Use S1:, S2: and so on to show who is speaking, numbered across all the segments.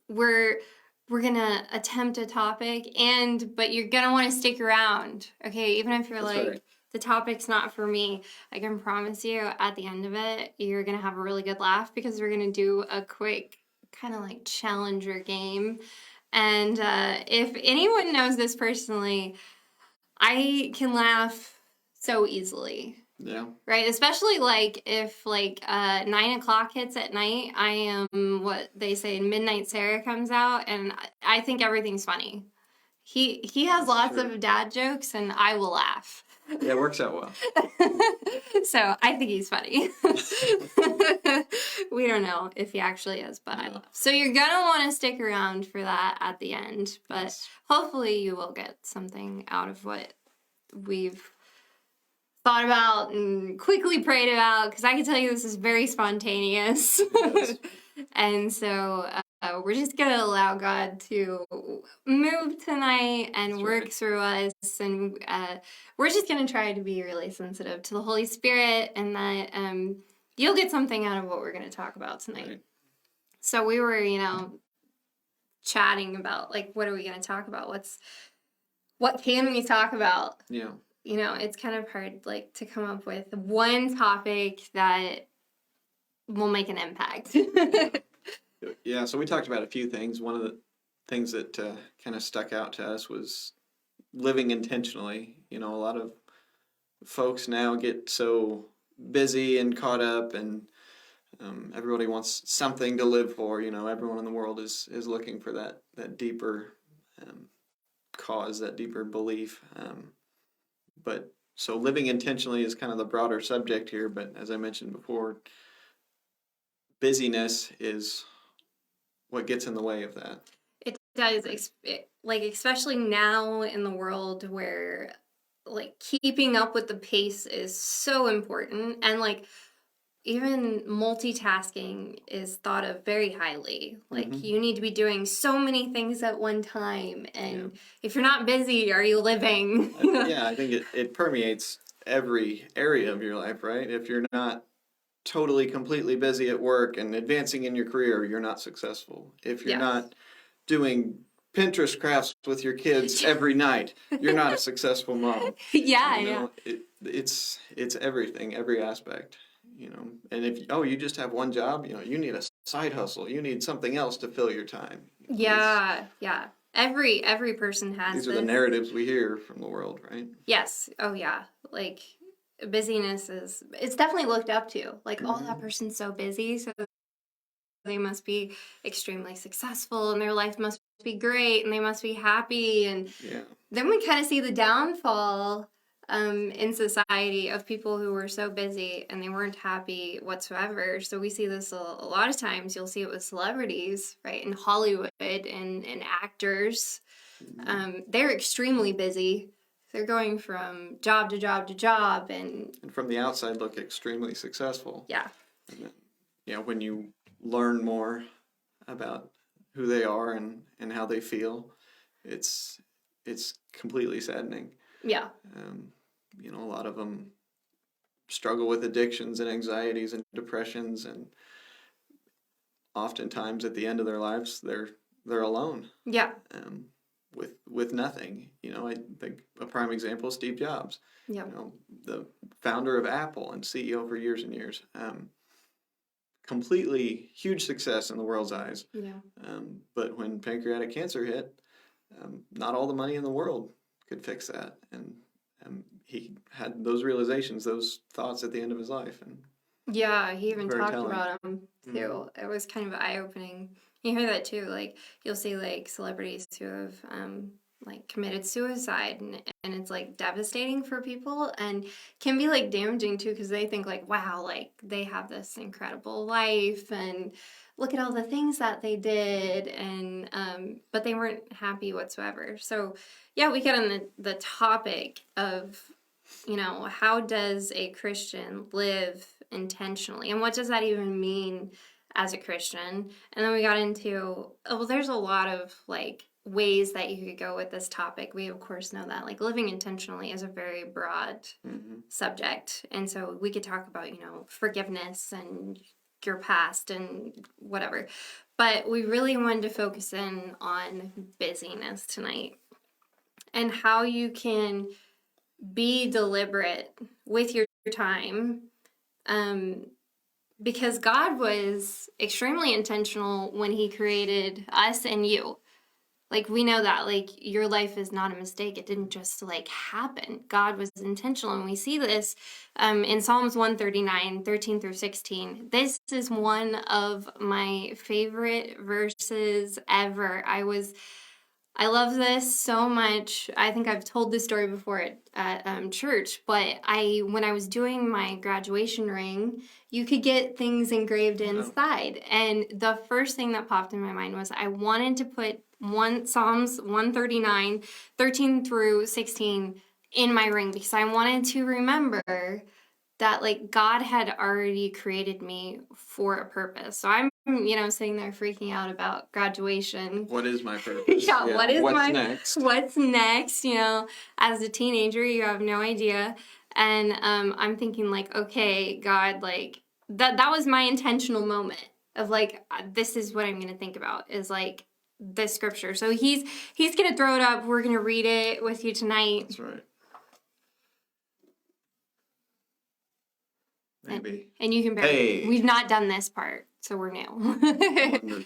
S1: we're gonna attempt a topic, but you're gonna want to stick around, okay? Even if you're
S2: That's
S1: like,
S2: right.
S1: the topic's not for me, I can promise you at the end of it, you're gonna have a really good laugh because we're gonna do a quick kind of like challenger game. And if anyone knows this personally, I can laugh so easily.
S2: Yeah.
S1: Right, especially like if like 9 o'clock hits at night, I am what they say Midnight Sarah comes out, and I think everything's funny. He has
S2: That's
S1: lots
S2: true.
S1: of dad jokes, and I will laugh.
S2: Yeah, it works out well.
S1: So I think he's funny. We don't know if he actually is, but I
S2: Yeah.
S1: laugh. So you're gonna want to stick around for that at the end, but
S2: Yes.
S1: hopefully you will get something out of what we've thought about and quickly prayed about, because I can tell you this is very spontaneous.
S2: Yes.
S1: And so we're just going to allow God to move tonight and
S2: That's
S1: work
S2: right.
S1: through us. And we're just going to try to be really sensitive to the Holy Spirit, and that you'll get something out of what we're going to talk about tonight.
S2: Right.
S1: So we were, chatting about, like, what are we going to talk about? What can we talk about?
S2: Yeah.
S1: It's kind of hard, like, to come up with one topic that will make an impact.
S2: Yeah. So we talked about a few things. One of the things that kind of stuck out to us was living intentionally. A lot of folks now get so busy and caught up, and everybody wants something to live for. Everyone in the world is looking for that deeper um, cause, that deeper belief. But so living intentionally is kind of the broader subject here. But as I mentioned before, busyness is what gets in the way of that.
S1: It does, like, especially now in the world where, like, keeping up with the pace is so important, and, like, even multitasking is thought of very highly. Like,
S2: Mm-hmm.
S1: you need to be doing so many things at one time,
S2: Yeah.
S1: and if you're not busy, are you living?
S2: Yeah, I think it permeates every area of your life, right? If you're not totally, completely busy at work and advancing in your career, you're not successful. If you're
S1: Yes.
S2: not doing Pinterest crafts with your kids every night, you're not a successful mom.
S1: Yeah, yeah.
S2: It's everything, every aspect. And if you just have one job, you need a side hustle. You need something else to fill your time.
S1: Yeah, yeah. Every person has
S2: These are
S1: this.
S2: the narratives we hear from the world, right?
S1: Yes. Oh yeah. Like, busyness it's definitely looked up to. Like, oh, that person's so busy, so they must be extremely successful, and their life must be great, and they must be happy. And
S2: Yeah.
S1: then we kind of see the downfall in society of people who were so busy and they weren't happy whatsoever. So we see this a lot of times. You'll see it with celebrities, right? In Hollywood, and actors. They're extremely busy. They're going from job to job to job, and
S2: from the outside look extremely successful.
S1: yeah.
S2: And then, when you learn more about who they are and how they feel, it's completely saddening.
S1: Yeah.
S2: A lot of them struggle with addictions and anxieties and depressions, and oftentimes at the end of their lives they're alone.
S1: Yeah.
S2: With nothing. I think a prime example is Steve Jobs.
S1: Yeah.
S2: The founder of Apple and CEO for years and years. Completely huge success in the world's eyes.
S1: Yeah.
S2: But when pancreatic cancer hit, not all the money in the world could fix that. And he had those realizations, those thoughts at the end of his life. And
S1: yeah, he even talked
S2: telling.
S1: about them too. Mm-hmm. It was kind of eye-opening. You hear that too. Like, you'll see like celebrities who have like committed suicide, and it's like devastating for people, and can be like damaging too, because they think like, wow, like they have this incredible life, and look at all the things that they did, and but they weren't happy whatsoever. So yeah, we get on the topic of, how does a Christian live intentionally, and what does that even mean as a Christian? And then we got into, there's a lot of like ways that you could go with this topic. We of course know that like living intentionally is a very broad subject, and so we could talk about forgiveness and your past and whatever. But we really wanted to focus in on busyness tonight and how you can be deliberate with your time. Because God was extremely intentional when he created us and you. Like, we know that, like, your life is not a mistake. It didn't just, like, happen. God was intentional. And we see this in Psalms 139, 13 through 16. This is one of my favorite verses ever. I love this so much. I think I've told this story before at church, but when I was doing my graduation ring, you could get things engraved inside. And the first thing that popped in my mind was I wanted to put Psalms 139, 13 through 16 in my ring because I wanted to remember that like God had already created me for a purpose. So I'm, sitting there freaking out about graduation.
S2: What is my purpose?
S1: Yeah, what's
S2: next?
S1: What's next? As a teenager, you have no idea. And I'm thinking like, okay, God, like that was my intentional moment of like, this is what I'm going to think about is like this scripture. So he's going to throw it up. We're going to read it with you tonight.
S2: That's right. Maybe.
S1: And you can bear it. We've not done this part, so we're new.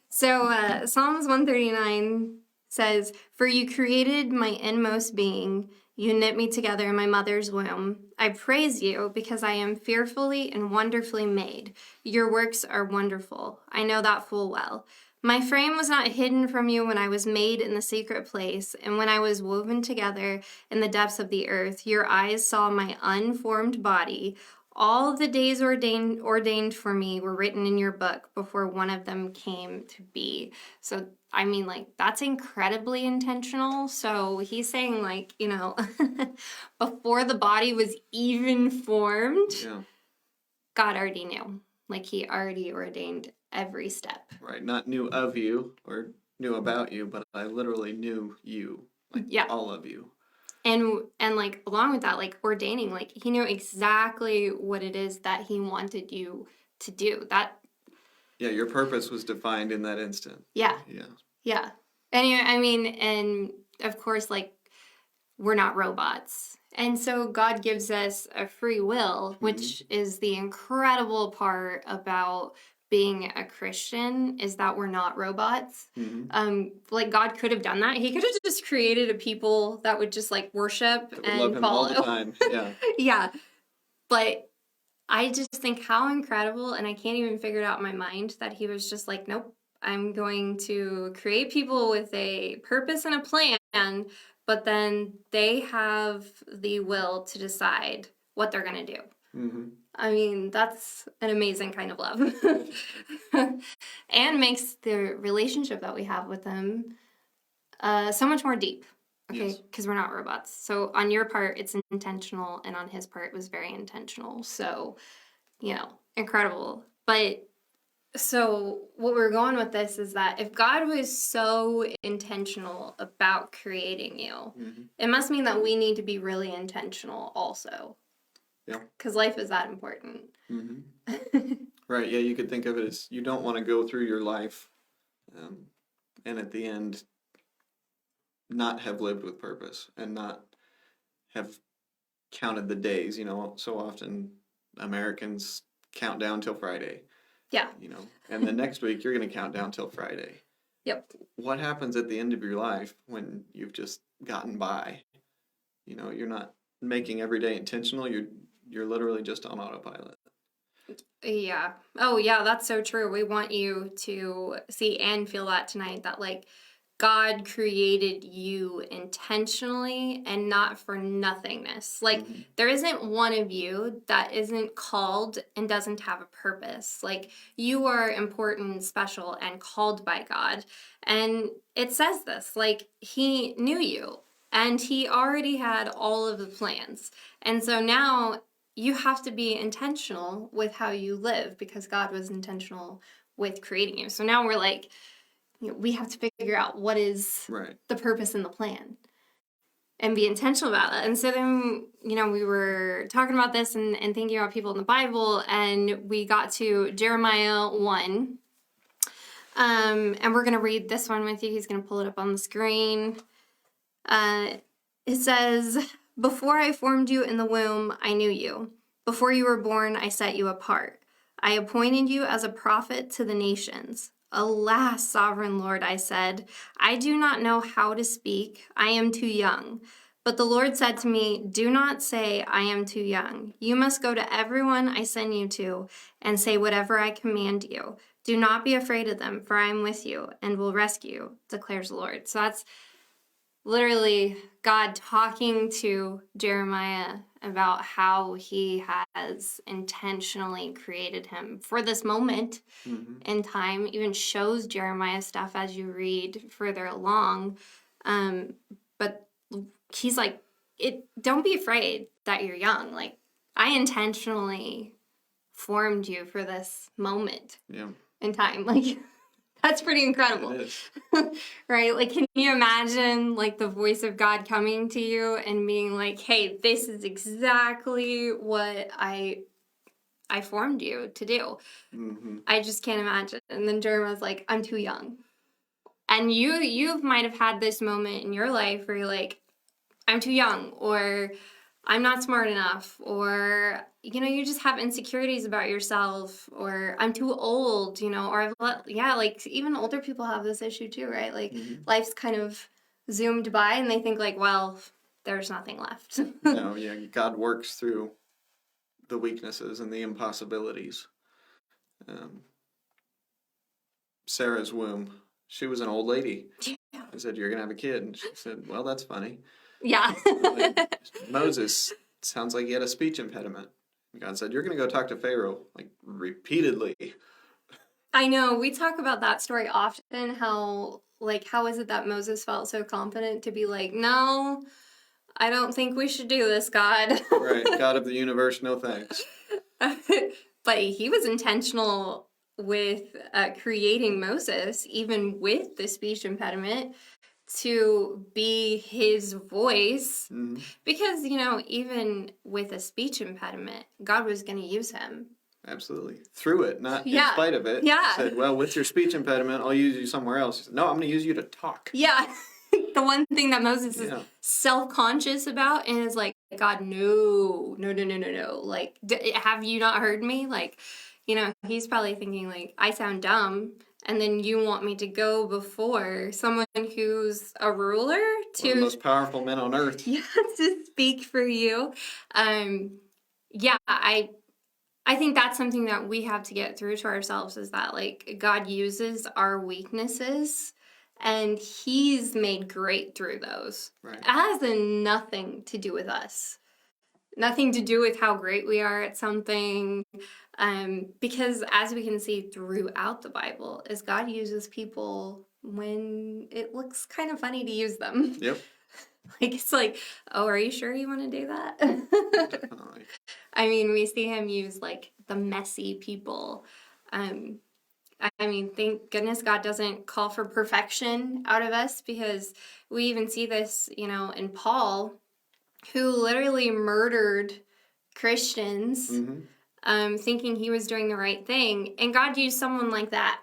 S1: So Psalms 139 says, "For you created my inmost being. You knit me together in my mother's womb. I praise you because I am fearfully and wonderfully made. Your works are wonderful. I know that full well. My frame was not hidden from you when I was made in the secret place, and when I was woven together in the depths of the earth. Your eyes saw my unformed body. All the days ordained for me were written in your book before one of them came to be." So, I mean, like, that's incredibly intentional. So he's saying, like, before the body was even formed,
S2: Yeah.
S1: God already knew. Like, he already ordained every step.
S2: Right. Not knew of you or knew about you, but I literally knew you. Like, all of you.
S1: And like along with that, like ordaining, like he knew exactly what it is that he wanted you to do.
S2: Yeah, your purpose was defined in that instant.
S1: Yeah.
S2: Yeah.
S1: Yeah. And of course, like we're not robots. And so God gives us a free will, which is the incredible part about being a Christian, is that we're not robots. Like God could have done that. He could have just created a people that would just like worship and
S2: love him
S1: follow
S2: all the time. Yeah.
S1: Yeah. But I just think how incredible, and I can't even figure it out in my mind that he was just like, nope, I'm going to create people with a purpose and a plan, but then they have the will to decide what they're going to do. I mean, that's an amazing kind of love. And makes the relationship that we have with them so much more deep. Okay, because we're not robots. So on your part, it's intentional, and on his part, it was very intentional. So, incredible. But so what we're going with this is that if God was so intentional about creating you, it must mean that we need to be really intentional also.
S2: Yeah.
S1: Because life is that important.
S2: Right. Yeah, you could think of it as you don't want to go through your life and at the end not have lived with purpose and not have counted the days. So often Americans count down till Friday.
S1: Yeah.
S2: And the next week you're going to count down till Friday.
S1: Yep.
S2: What happens at the end of your life when you've just gotten by? You're not making every day intentional. You're literally just on autopilot.
S1: Yeah. Oh, yeah, that's so true. We want you to see and feel that tonight, that like God created you intentionally and not for nothingness. Like there isn't one of you that isn't called and doesn't have a purpose. Like you are important, special, and called by God. And it says this, like he knew you and he already had all of the plans. And so now you have to be intentional with how you live because God was intentional with creating you. So now we're like, we have to figure out what is the purpose and the plan and be intentional about it. And so then, we were talking about this and thinking about people in the Bible, and we got to Jeremiah 1. And we're going to read this one with you. He's going to pull it up on the screen. It says, "Before I formed you in the womb, I knew you. Before you were born, I set you apart. I appointed you as a prophet to the nations. Alas, sovereign Lord," I said, "I do not know how to speak. I am too young." But the Lord said to me, "Do not say, 'I am too young.' You must go to everyone I send you to and say whatever I command you. Do not be afraid of them, for I am with you and will rescue you, declares the Lord." So that's literally God talking to Jeremiah about how he has intentionally created him for this moment in time. Even shows Jeremiah stuff as you read further along. But he's like, don't be afraid that you're young. Like, I intentionally formed you for this moment in time. Like, that's pretty incredible.
S2: It is.
S1: Right? Like, can you imagine, like, the voice of God coming to you and being like, "Hey, this is exactly what I formed you to do." I just can't imagine. And then Jeremiah's like, "I'm too young." And you might have had this moment in your life where you're like, "I'm too young," or "I'm not smart enough," or, you just have insecurities about yourself, or "I'm too old," or like even older people have this issue too, right? Like life's kind of zoomed by and they think like, well, there's nothing left.
S2: No, yeah, God works through the weaknesses and the impossibilities. Sarah's womb, she was an old lady. I said, "You're going to have a kid." And she said, "Well, that's funny."
S1: Yeah.
S2: Like, Moses, sounds like he had a speech impediment. And God said, "You're going to go talk to Pharaoh," like repeatedly.
S1: I know. We talk about that story often, how is it that Moses felt so confident to be like, "No, I don't think we should do this, God."
S2: Right, God of the universe, no thanks.
S1: But he was intentional with creating Moses, even with the speech impediment, to be his voice. Because, even with a speech impediment, God was going to use him.
S2: Absolutely. Through it, not in spite of it.
S1: Yeah.
S2: He said, "Well, with your speech impediment, I'll use you somewhere else." He said, "No, I'm going to use you to talk."
S1: Yeah. The one thing that Moses is self-conscious about and is like, "God, no. Like, have you not heard me?" Like, he's probably thinking like, "I sound dumb. And then you want me to go before someone who's a ruler
S2: One of the most powerful men on earth."
S1: to speak for you." I think that's something that we have to get through to ourselves, is that like God uses our weaknesses and he's made great through those.
S2: Right.
S1: It has nothing to do with us. Nothing to do with how great we are at something. Because as we can see throughout the Bible, is God uses people when it looks kind of funny to use them.
S2: Yep.
S1: Like, it's like, "Oh, are you sure you want to do that?"
S2: Definitely.
S1: I mean, we see him use like the messy people. Thank goodness God doesn't call for perfection out of us, because we even see this, in Paul, who literally murdered Christians, thinking he was doing the right thing. And God used someone like that.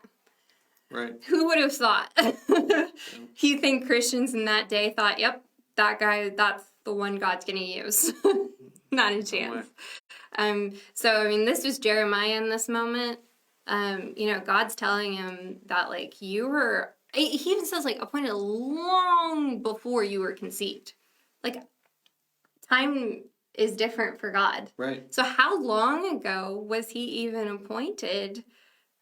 S2: Right.
S1: Who would have thought? You think Christians in that day thought, "Yep, that guy, that's the one God's going to use." Not a chance. This was Jeremiah in this moment. God's telling him that, like, he even says, like, appointed long before you were conceived. Like, time is different for God.
S2: Right.
S1: So how long ago was he even appointed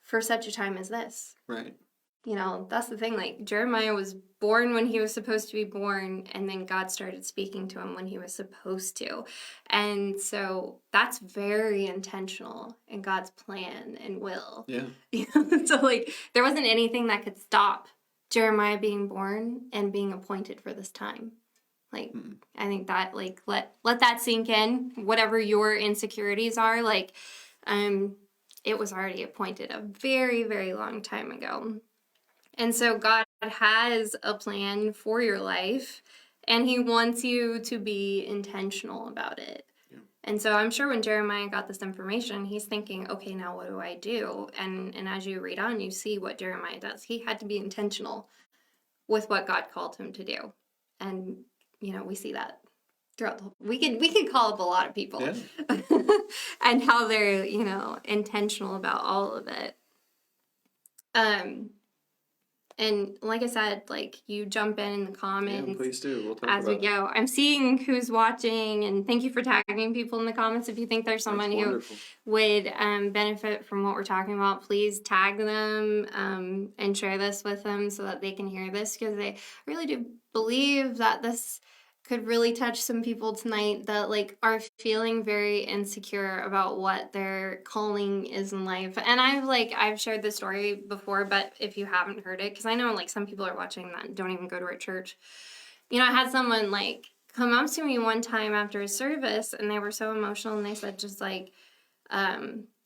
S1: for such a time as this?
S2: Right.
S1: That's the thing. Like, Jeremiah was born when he was supposed to be born, and then God started speaking to him when he was supposed to. And so that's very intentional in God's plan and will.
S2: Yeah.
S1: So, like, there wasn't anything that could stop Jeremiah being born and being appointed for this time. Like, I think that, like, let that sink in. Whatever your insecurities are, like, it was already appointed a very, very long time ago. And so God has a plan for your life, and he wants you to be intentional about it. And so I'm sure when Jeremiah got this information, he's thinking, okay, now what do I do? And as you read on, you see what Jeremiah does. He had to be intentional with what God called him to do. And, we see that throughout we could call up a lot of people
S2: Yeah.
S1: and how they're, intentional about all of it. And like I said, like you jump in the
S2: Yeah,
S1: comments
S2: please do. We'll talk
S1: as we
S2: about it.
S1: go. I'm seeing who's watching, and thank you for tagging people in the comments. If you think there's
S2: That's
S1: someone who
S2: wonderful.
S1: would benefit from what we're talking about, please tag them and share this with them so that they can hear this, because I really do believe that this could really touch some people tonight that like are feeling very insecure about what their calling is in life. And I've shared this story before, but if you haven't heard it, because I know like some people are watching that don't even go to our church. I had someone like come up to me one time after a service, and they were so emotional, and they said just like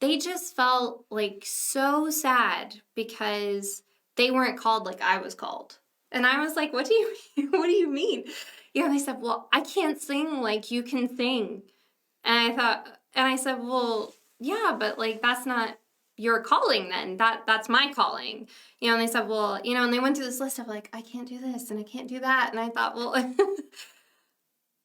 S1: they just felt like so sad because they weren't called like I was called. And I was like, what do you mean? What do you mean? They said, well, I can't sing like you can sing. And I said, well, yeah, but like that's not your calling then. That's my calling. And they said, well, and they went through this list of like, I can't do this and I can't do that. And I thought, well,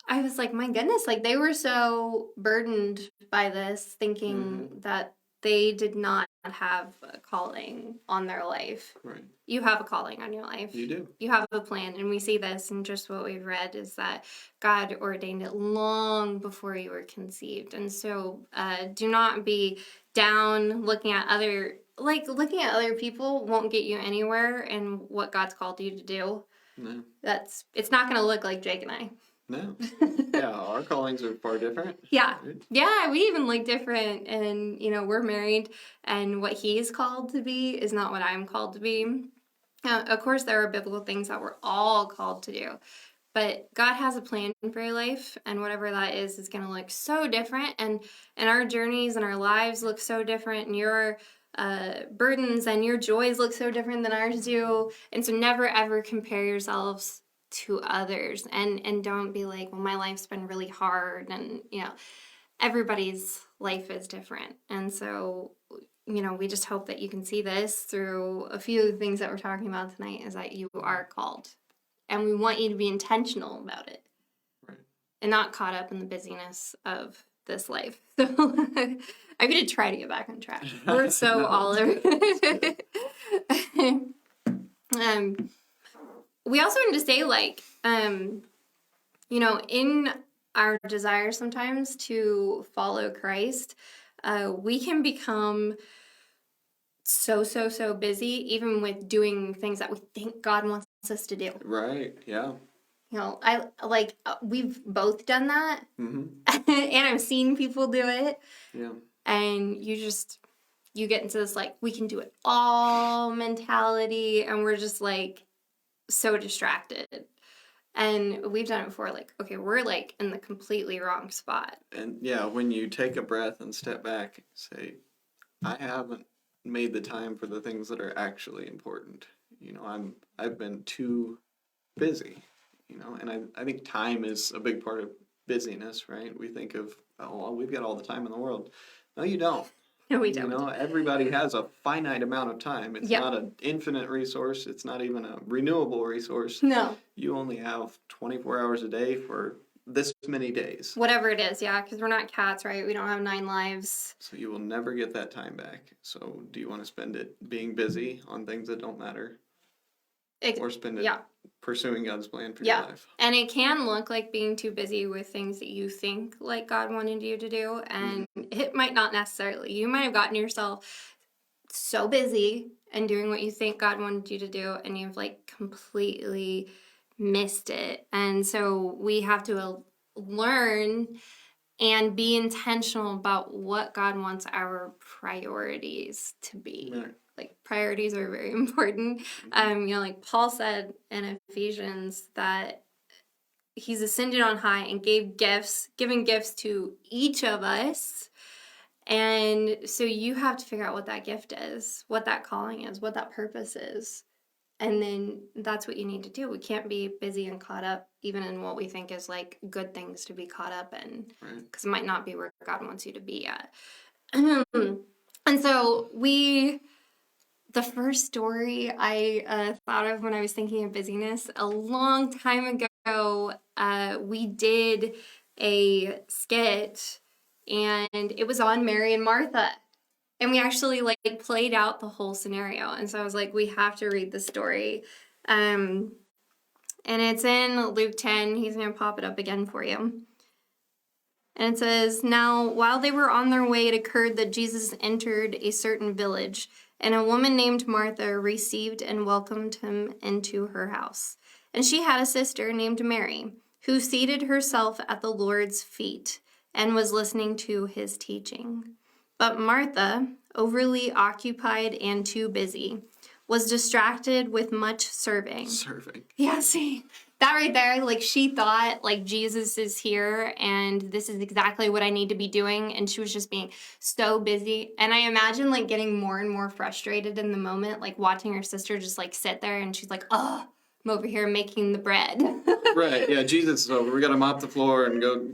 S1: I was like, my goodness, like they were so burdened by this, thinking that they did not have a calling on their life.
S2: Right.
S1: You have a calling on your life.
S2: You do.
S1: You have a plan. And we see this in just what we've read is that God ordained it long before you were conceived. And so do not be down looking at other people won't get you anywhere in what God's called you to do.
S2: No.
S1: It's not going to look like Jake and I.
S2: No. Yeah, our callings are far different.
S1: Yeah.
S2: Right?
S1: Yeah, we even look different, and we're married, and what he's called to be is not what I'm called to be. Of course, there are biblical things that we're all called to do, but God has a plan for your life, and whatever that is going to look so different, and our journeys and our lives look so different, and your burdens and your joys look so different than ours do. And so never ever compare yourselves to others, and don't be like, well, my life's been really hard, and everybody's life is different. And so we just hope that you can see this through a few of the things that we're talking about tonight, is that you are called, and we want you to be intentional about it.
S2: Right.
S1: And not caught up in the busyness of this life. So I'm going to try to get back on track. We're so all over. We also want to say, like, in our desire sometimes to follow Christ, we can become so busy, even with doing things that we think God wants us to do.
S2: Right, yeah.
S1: We've both done that.
S2: Mm-hmm.
S1: And I've seen people do it.
S2: Yeah.
S1: And you get into this, like, we can do it all mentality, and we're just, like, so distracted. And we've done it before, like, okay, we're, like, in the completely wrong spot.
S2: And, yeah, when you take a breath and step back, say, I haven't made the time for the things that are actually important. I've been too busy, and I think time is a big part of busyness, right? We think of, oh, well, we've got all the time in the world. No, you don't.
S1: No, we don't.
S2: Everybody has a finite amount of time. It's not an infinite resource. It's not even a renewable resource.
S1: No.
S2: You only have 24 hours a day for this many days.
S1: Whatever it is, yeah, because we're not cats, right? We don't have 9 lives.
S2: So you will never get that time back. So do you want to spend it being busy on things that don't matter? Or spend it pursuing God's plan for your life?
S1: And it can look like being too busy with things that you think like God wanted you to do, and it might not necessarily. You might have gotten yourself so busy and doing what you think God wanted you to do, and you've like completely missed it. And so we have to learn and be intentional about what God wants our priorities to be. Right. Like, priorities are very important. Like Paul said in Ephesians that he's ascended on high and giving gifts to each of us. And so you have to figure out what that gift is, what that calling is, what that purpose is. And then that's what you need to do. We can't be busy and caught up even in what we think is like good things to be caught up in,
S2: Right.
S1: because it might not be where God wants you to be at. And so the first story I thought of when I was thinking of busyness a long time ago, we did a skit and it was on Mary and Martha. And we actually like played out the whole scenario. And so I was like, we have to read the story. And it's in Luke 10. He's going to pop it up again for you. And it says, "Now, while they were on their way, it occurred that Jesus entered a certain village, and a woman named Martha received and welcomed him into her house. And she had a sister named Mary, who seated herself at the Lord's feet and was listening to his teaching. But Martha, overly occupied and too busy, was distracted with much serving."
S2: Serving.
S1: Yeah, see, that right there, like she thought like Jesus is here and this is exactly what I need to be doing. And she was just being so busy. And I imagine like getting more and more frustrated in the moment, like watching her sister just like sit there and she's like, "Oh, I'm over here making the bread."
S2: Right. Yeah. Jesus is over. We got to mop the floor and go,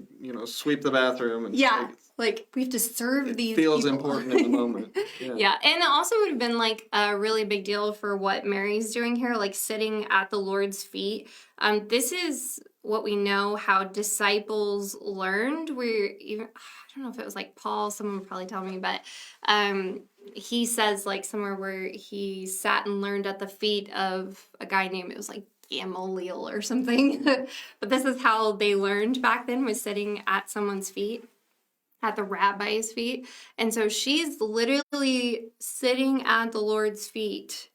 S2: sweep the bathroom. And
S1: Yeah, like we have to serve these
S2: feels
S1: people.
S2: important in the moment. Yeah.
S1: Yeah, and it also would have been like a really big deal for what Mary's doing here, like sitting at the Lord's feet. This is what we know how disciples learned. I don't know if it was like Paul, someone would probably tell me, but he says like somewhere where he sat and learned at the feet of a guy named, it was like Gamaliel or something. But this is how they learned back then, was sitting at someone's feet, at the rabbi's feet. And so she's literally sitting at the Lord's feet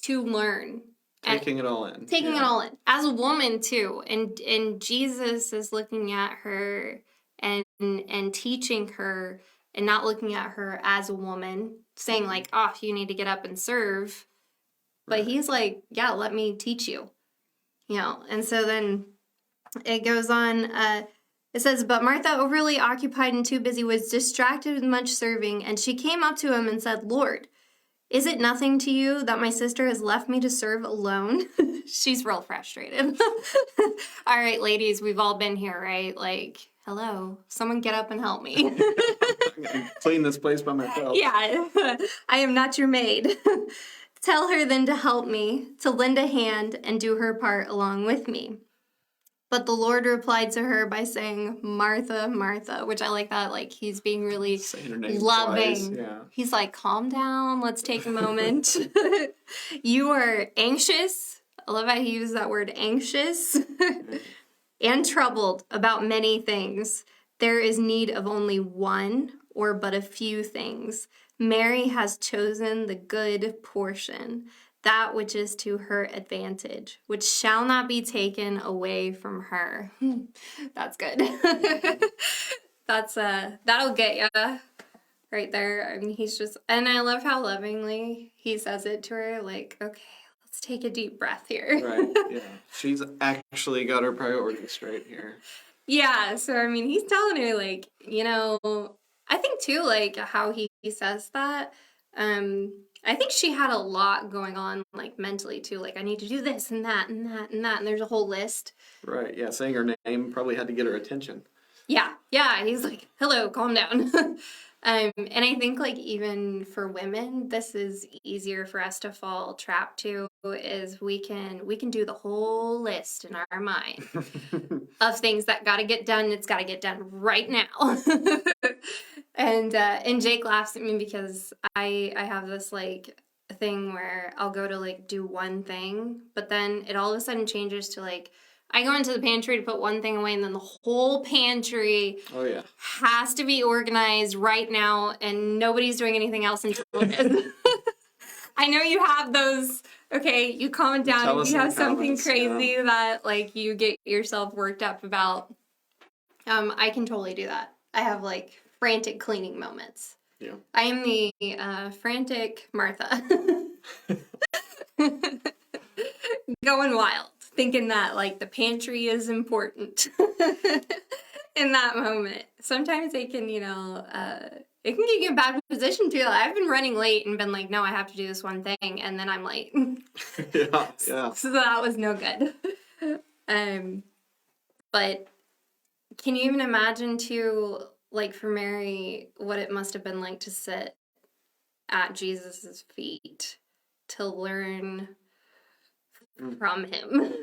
S1: to learn.
S2: Taking it all in.
S1: Taking it all in. As a woman too. And Jesus is looking at her and teaching her and not looking at her as a woman, saying like, "Oh, you need to get up and serve." But
S2: Right.
S1: he's like, "Yeah, let me teach you." And so then it goes on, it says, "But Martha, overly occupied and too busy, was distracted with much serving, and she came up to him and said, 'Lord, is it nothing to you that my sister has left me to serve alone?'" She's real frustrated. All right, ladies, we've all been here, right? Like, hello, someone get up and help me.
S2: I can clean this place by myself.
S1: Yeah, I am not your maid. "Tell her then to help me, to lend a hand and do her part along with me." But the Lord replied to her by saying, "Martha, Martha," which I like that. Like he's being really
S2: Saying her name
S1: loving.
S2: twice. Yeah.
S1: He's like, "Calm down. Let's take a moment." "You are anxious." I love how he used that word, anxious. "And troubled about many things. There is need of only one or but a few things. Mary has chosen the good portion, that which is to her advantage, which shall not be taken away from her." That's good. That'll get ya right there. I mean, and I love how lovingly he says it to her, like, "Okay, let's take a deep breath here."
S2: Right. Yeah. She's actually got her priorities straight here.
S1: Yeah, so I mean, he's telling her, like, I think too, like, how he says that, I think she had a lot going on, like, mentally too, like, I need to do this and that and that and that, and there's a whole list.
S2: Right. Yeah. Saying her name probably had to get her attention.
S1: Yeah, he's like, "Hello, calm down." And I think, like, even for women, this is easier for us to fall trapped to, is we can do the whole list in our mind of things that got to get done. It's got to get done right now. And Jake laughs at me because I have this like thing where I'll go to like do one thing, but then it all of a sudden changes to like I go into the pantry to put one thing away, and then the whole pantry
S2: Oh yeah.
S1: has to be organized right now, and nobody's doing anything else until it is. I know you have those. Okay, you calm down
S2: Tell
S1: if
S2: us
S1: you
S2: in
S1: have
S2: the
S1: something
S2: comments,
S1: crazy that like you get yourself worked up about. I can totally do that. I have like frantic cleaning moments.
S2: Yeah.
S1: I am the frantic Martha. Going wild, thinking that like the pantry is important in that moment. Sometimes it can, it can get you in a bad position too. I've been running late and been like, no, I have to do this one thing, and then I'm late.
S2: Yeah, yeah.
S1: So that was no good. But can you even imagine too, like for Mary, what it must have been like to sit at Jesus's feet to learn
S2: Mm.
S1: from him?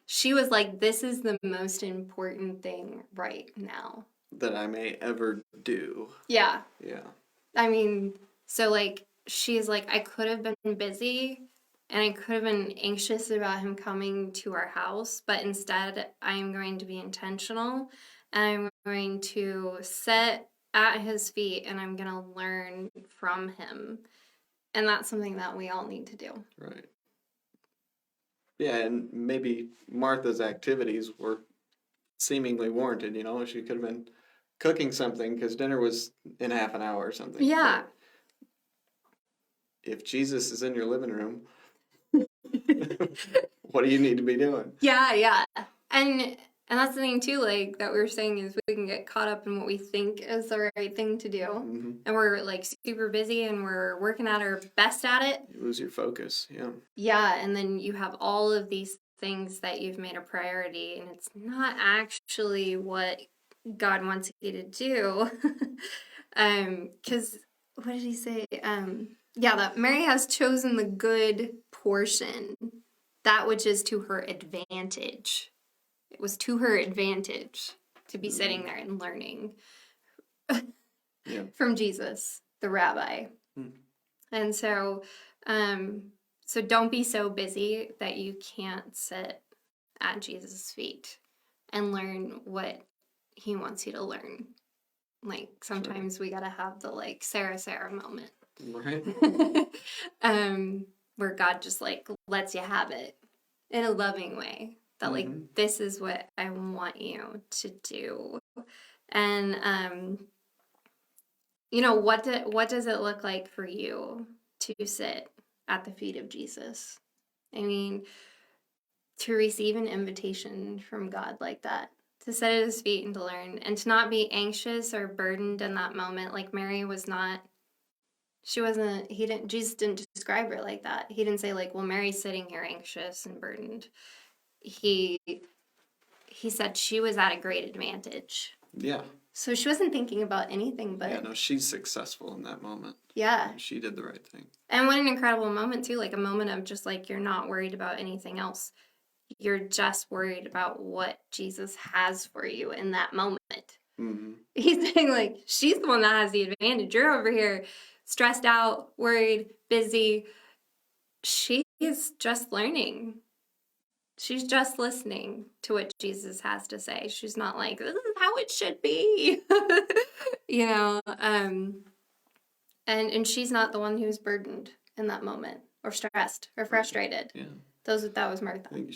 S1: She was like, this is the most important thing right now.
S2: That I may ever do.
S1: Yeah.
S2: Yeah.
S1: I mean, so like, she's like, I could have been busy and I could have been anxious about him coming to our house, but instead, I am going to be intentional and I'm going to sit at his feet and I'm going to learn from him. And that's something that we all need to do.
S2: Right. Yeah, and maybe Martha's activities were seemingly warranted. She could have been cooking something because dinner was in half an hour or something.
S1: Yeah.
S2: But if Jesus is in your living room, what do you need to be doing?
S1: Yeah, yeah. And that's the thing too, like that we were saying is we can get caught up in what we think is the right thing to do.
S2: Mm-hmm.
S1: And we're like super busy and we're working at our best at it.
S2: You lose your focus. Yeah.
S1: Yeah, and then you have all of these things that you've made a priority and it's not actually what God wants you to do. Cuz what did he say? Yeah, that Mary has chosen the good portion, that which is to her advantage. It was to her advantage to be sitting there and learning
S2: Yeah.
S1: from Jesus, the rabbi.
S2: Hmm.
S1: And so, so don't be so busy that you can't sit at Jesus' feet and learn what he wants you to learn. Like sometimes we gotta have the like Sarah moment.
S2: Right.
S1: Where God just like lets you have it in a loving way. That like this is what I want you to do. And what does it look like for you to sit at the feet of Jesus? I mean, to receive an invitation from God like that, to sit at his feet and to learn, and to not be anxious or burdened in that moment. Like Mary was not. Jesus didn't describe her like that. He didn't say like, well, Mary's sitting here anxious and burdened. He said she was at a great advantage.
S2: Yeah.
S1: So she wasn't thinking about anything but...
S2: Yeah, no, she's successful in that moment.
S1: Yeah.
S2: She did the right thing.
S1: And what an incredible moment, too. Like a moment of just like, you're not worried about anything else. You're just worried about what Jesus has for you in that moment.
S2: Mm-hmm.
S1: He's saying like, she's the one that has the advantage. You're over here stressed out, worried, busy. She is just learning. She's just listening to what Jesus has to say. She's not like, this is how it should be. And she's not the one who's burdened in that moment or stressed or frustrated.
S2: Yeah.
S1: That was Martha.
S2: I think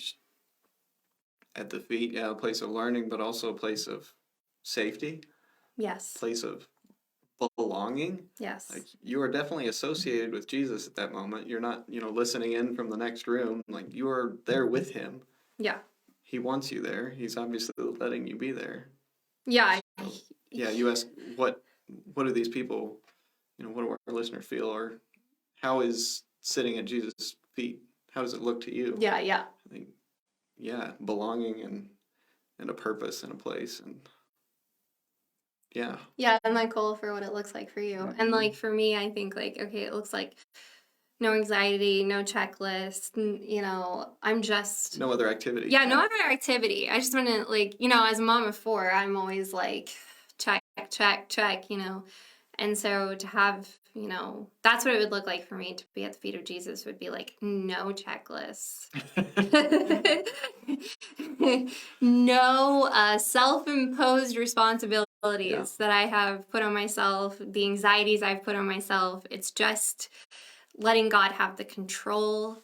S2: at the feet, yeah, a place of learning, but also a place of safety.
S1: Yes.
S2: Place of belonging.
S1: Yes.
S2: Like you are definitely associated with Jesus at that moment. You're not, listening in from the next room. Like you are there with him.
S1: Yeah.
S2: He wants you there. He's obviously letting you be there.
S1: Yeah.
S2: So, yeah. You ask what do these people, what do our listeners feel, or how is sitting at Jesus' feet? How does it look to you?
S1: Yeah. Yeah.
S2: I think, belonging and a purpose and a place and. Yeah.
S1: Yeah, and my goal for what it looks like for you.
S2: Mm-hmm.
S1: And like for me, I think like, okay, it looks like no anxiety, no checklist, I'm just...
S2: No other activity.
S1: Yeah, no other activity. I just want to like, as a mom of 4, I'm always like, check, check, check, And so to have, that's what it would look like for me to be at the feet of Jesus would be like, no checklists. No self-imposed responsibilities that I have put on myself, the anxieties I've put on myself. It's just letting God have the control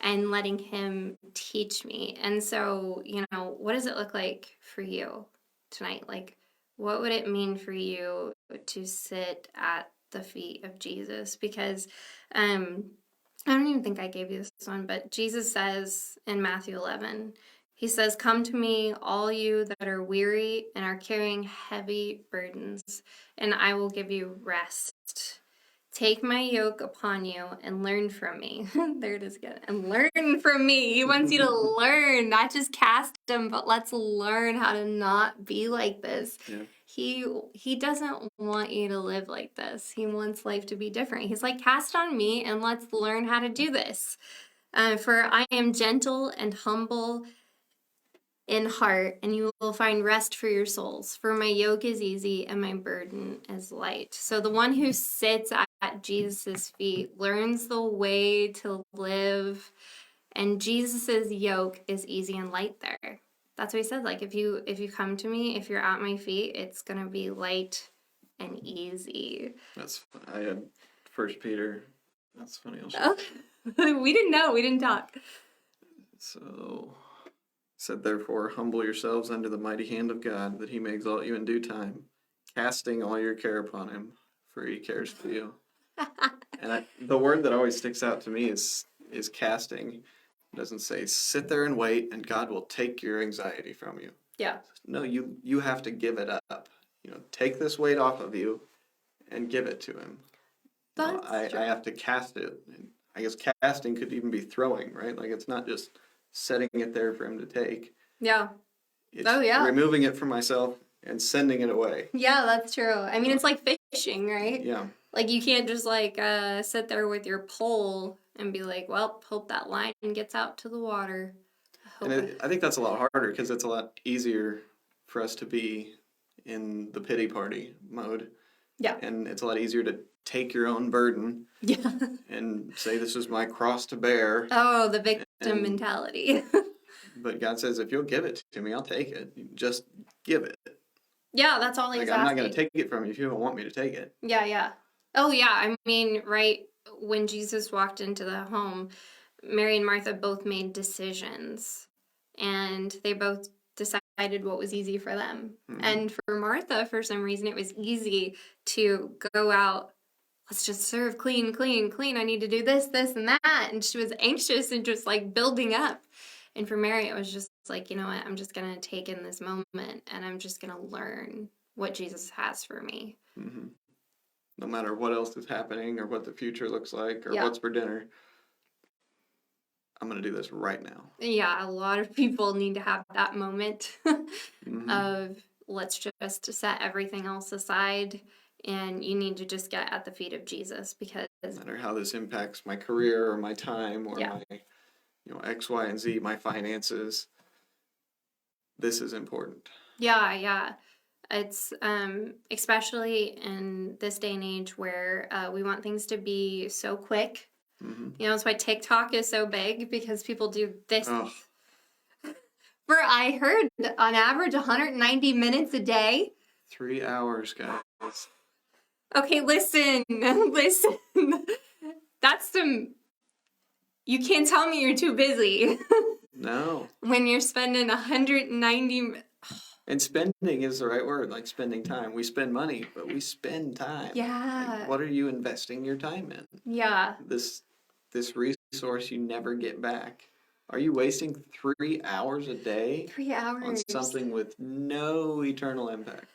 S1: and letting him teach me. And so, what does it look like for you tonight? Like, what would it mean for you to sit at the feet of Jesus? Because I don't even think I gave you this one, but Jesus says in Matthew 11, he says, come to me, all you that are weary and are carrying heavy burdens, and I will give you rest. Take my yoke upon you and learn from me. There it is again. And learn from me. He wants you to learn, not just cast him, but let's learn how to not be like this.
S2: Yeah.
S1: He doesn't want you to live like this. He wants life to be different. He's like, cast on me and let's learn how to do this. For I am gentle and humble in heart, and you will find rest for your souls. For my yoke is easy and my burden is light. So the one who sits at Jesus' feet learns the way to live, and Jesus' yoke is easy and light there. That's what he said. Like, if you come to me, if you're at my feet, it's gonna be light and easy.
S2: I had First Peter. That's funny.
S1: Oh, we didn't know. We didn't talk.
S2: So said, therefore, humble yourselves under the mighty hand of God, that he may exalt you in due time, casting all your care upon him, for he cares for you. And the word that always sticks out to me is casting. It doesn't say sit there and wait, and God will take your anxiety from you.
S1: Yeah.
S2: No, you have to give it up. Take this weight off of you, and give it to him. I have to cast it. And I guess casting could even be throwing, right? Like, it's not just setting it there for him to take.
S1: Yeah.
S2: It's
S1: yeah.
S2: removing it from myself and sending it away.
S1: Yeah, that's true. I mean, it's like fishing, right?
S2: Yeah.
S1: Like, you can't just, like, sit there with your pole and be like, well, hope that line gets out to the water.
S2: I think that's a lot harder because it's a lot easier for us to be in the pity party mode.
S1: Yeah.
S2: And it's a lot easier to take your own burden.
S1: Yeah.
S2: And say, this is my cross to bear.
S1: Oh, the victim mentality.
S2: But God says, if you'll give it to me, I'll take it. Just give it.
S1: Yeah, that's all he's asking.
S2: I'm not going to take it from you if you don't want me to take it.
S1: Yeah. Oh, yeah. I mean, right when Jesus walked into the home, Mary and Martha both made decisions. And they both decided what was easy for them. Mm-hmm. And for Martha, for some reason, it was easy to go out. Let's just serve clean. I need to do this, and that. And she was anxious and just like building up. And for Mary, it was just like, you know what? I'm just going to take in this moment and I'm just going to learn what Jesus has for me.
S2: Mm-hmm. No matter what else is happening or what the future looks like or what's for dinner, I'm going to do this right now.
S1: Yeah, a lot of people need to have that moment
S2: mm-hmm.
S1: of let's just set everything else aside. And you need to just get at the feet of Jesus because no
S2: matter how this impacts my career or my time or my X, Y, and Z, my finances, this is important.
S1: Yeah. It's especially in this day and age where we want things to be so quick.
S2: Mm-hmm.
S1: That's why TikTok is so big because people do this.
S2: Oh.
S1: For I heard on average 190 minutes a day.
S2: 3 hours, guys.
S1: Okay, listen. That's you can't tell me you're too busy.
S2: No.
S1: When you're spending 190...
S2: And spending is the right word, like spending time. We spend money, but we spend time.
S1: Yeah.
S2: Like, what are you investing your time in?
S1: Yeah.
S2: This resource you never get back. Are you wasting 3 hours a day?
S1: 3 hours.
S2: On something with no eternal impact?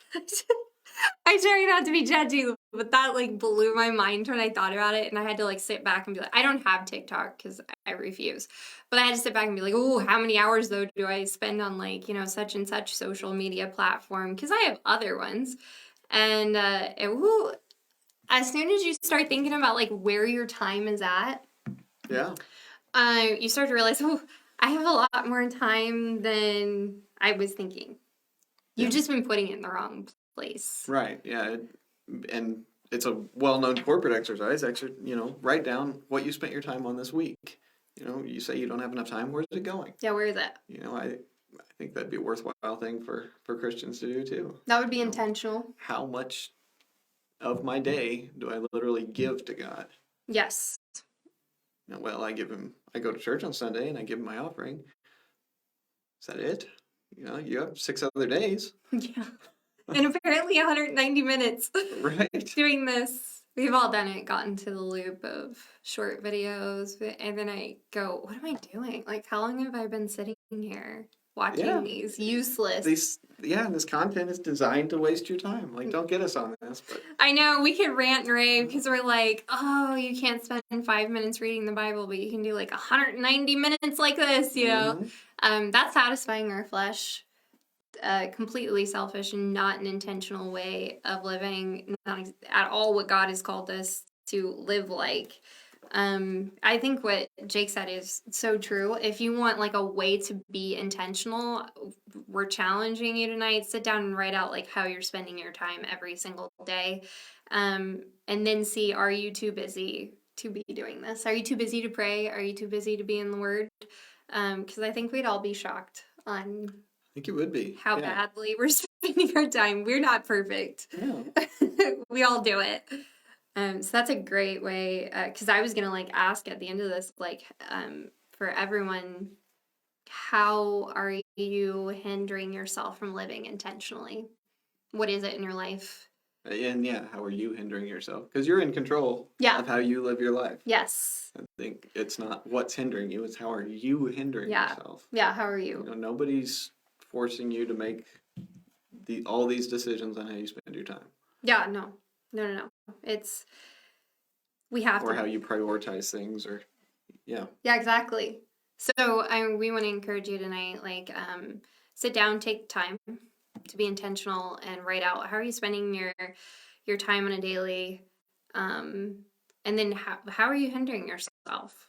S1: I try not to be judgy, but that blew my mind when I thought about it, and I had to sit back and be like, I don't have TikTok because I refuse, but I had to sit back and be like, oh, how many hours though do I spend on such and such social media platform? Because I have other ones, and as soon as you start thinking about where your time is at, you start to realize, oh, I have a lot more time than I was thinking. You've just been putting it in the wrong place.
S2: Right, yeah. And it's a well-known corporate exercise. Write down what you spent your time on this week. You say you don't have enough time. Where's it going?
S1: Yeah, where is it?
S2: I think that'd be a worthwhile thing for Christians to do, too.
S1: That would be intentional.
S2: How much of my day do I literally give to God?
S1: Yes.
S2: Well, I go to church on Sunday and I give him my offering. Is that it? You have 6 other days.
S1: Yeah. And apparently 190 minutes
S2: right.
S1: doing this. We've all done it, gotten to the loop of short videos, and then I go, what am I doing? How long have I been sitting here watching these useless.
S2: This content is designed to waste your time. Like, don't get us on this. But
S1: I know we could rant and rave because we're like, oh, you can't spend 5 minutes reading the Bible, but you can do like 190 minutes like this, you know? That's satisfying our flesh. Completely selfish and not an intentional way of living, not at all what God has called us to live like. I think what Jake said is so true. If you want like a way to be intentional, we're challenging you tonight. Sit down and write out like how you're spending your time every single day. And then see, are you too busy to be doing this? Are you too busy to pray? Are you too busy to be in the Word? Because I think we'd all be shocked on
S2: I think it would be
S1: how badly we're spending our time. We're not perfect.
S2: No.
S1: We all do it. So that's a great way, because I was gonna like ask at the end of this, like, for everyone, how are you hindering yourself from living intentionally? What is it in your life?
S2: And how are you hindering yourself? Because you're in control of how you live your life.
S1: Yes.
S2: I think it's not what's hindering you, it's how are you hindering yourself.
S1: Yeah, how are you?
S2: Nobody's forcing you to make all these decisions on how you spend your time.
S1: Yeah, no. It's, we have
S2: or
S1: to.
S2: how you prioritize things, or
S1: Yeah, exactly. So we want to encourage you tonight, like, sit down, take time to be intentional, and write out how are you spending your time on a daily, and then how are you hindering yourself?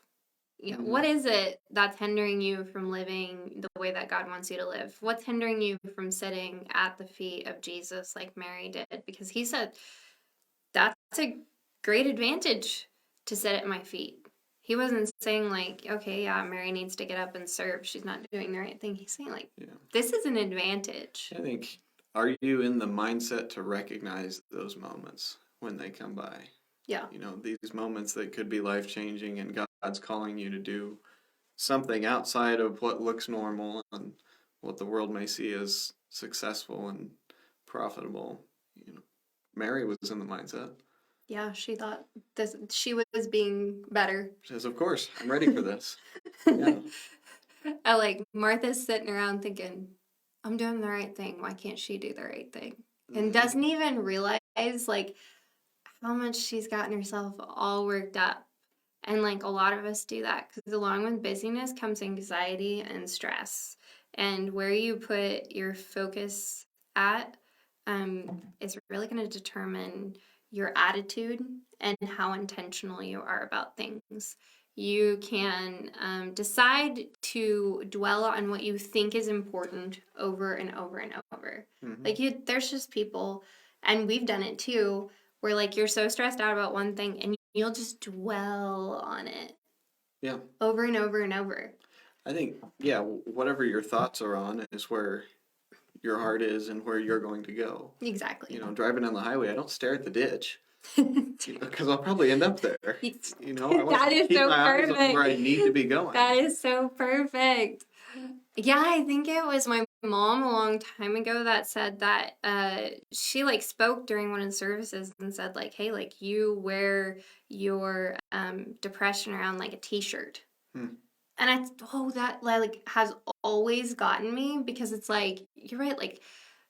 S1: What is it that's hindering you from living the way that God wants you to live? What's hindering you from sitting at the feet of Jesus like Mary did? Because he said that's a great advantage to sit at my feet. He wasn't saying like, okay, yeah, Mary needs to get up and serve. She's not doing the right thing. He's saying like, this is an advantage.
S2: I think, are you in the mindset to recognize those moments when they come by?
S1: Yeah.
S2: These moments that could be life-changing, and God's calling you to do something outside of what looks normal and what the world may see as successful and profitable. Mary was in the mindset.
S1: Yeah, she thought she was being better.
S2: She says, of course, I'm ready for this. Yeah.
S1: I like Martha's sitting around thinking, I'm doing the right thing. Why can't she do the right thing? And doesn't even realize like how much she's gotten herself all worked up. And like a lot of us do that because along with busyness comes anxiety and stress. And where you put your focus at is really going to determine your attitude and how intentional you are about things. You can decide to dwell on what you think is important over and over and over. Like there's just people, and we've done it too, where like you're so stressed out about one thing and you'll just dwell on it.
S2: Yeah.
S1: Over and over and over.
S2: I think, whatever your thoughts are on is where your heart is and where you're going to go.
S1: Exactly.
S2: Driving down the highway, I don't stare at the ditch. Because I'll probably end up there. I want
S1: that is
S2: to keep
S1: so
S2: my
S1: perfect.
S2: eyes on where I need to be going.
S1: That is so perfect. Yeah, I think it was my mom a long time ago that said that she like spoke during one of the services and said like, hey, like you wear your depression around like a t-shirt. And that like has always gotten me, because it's like, you're right, like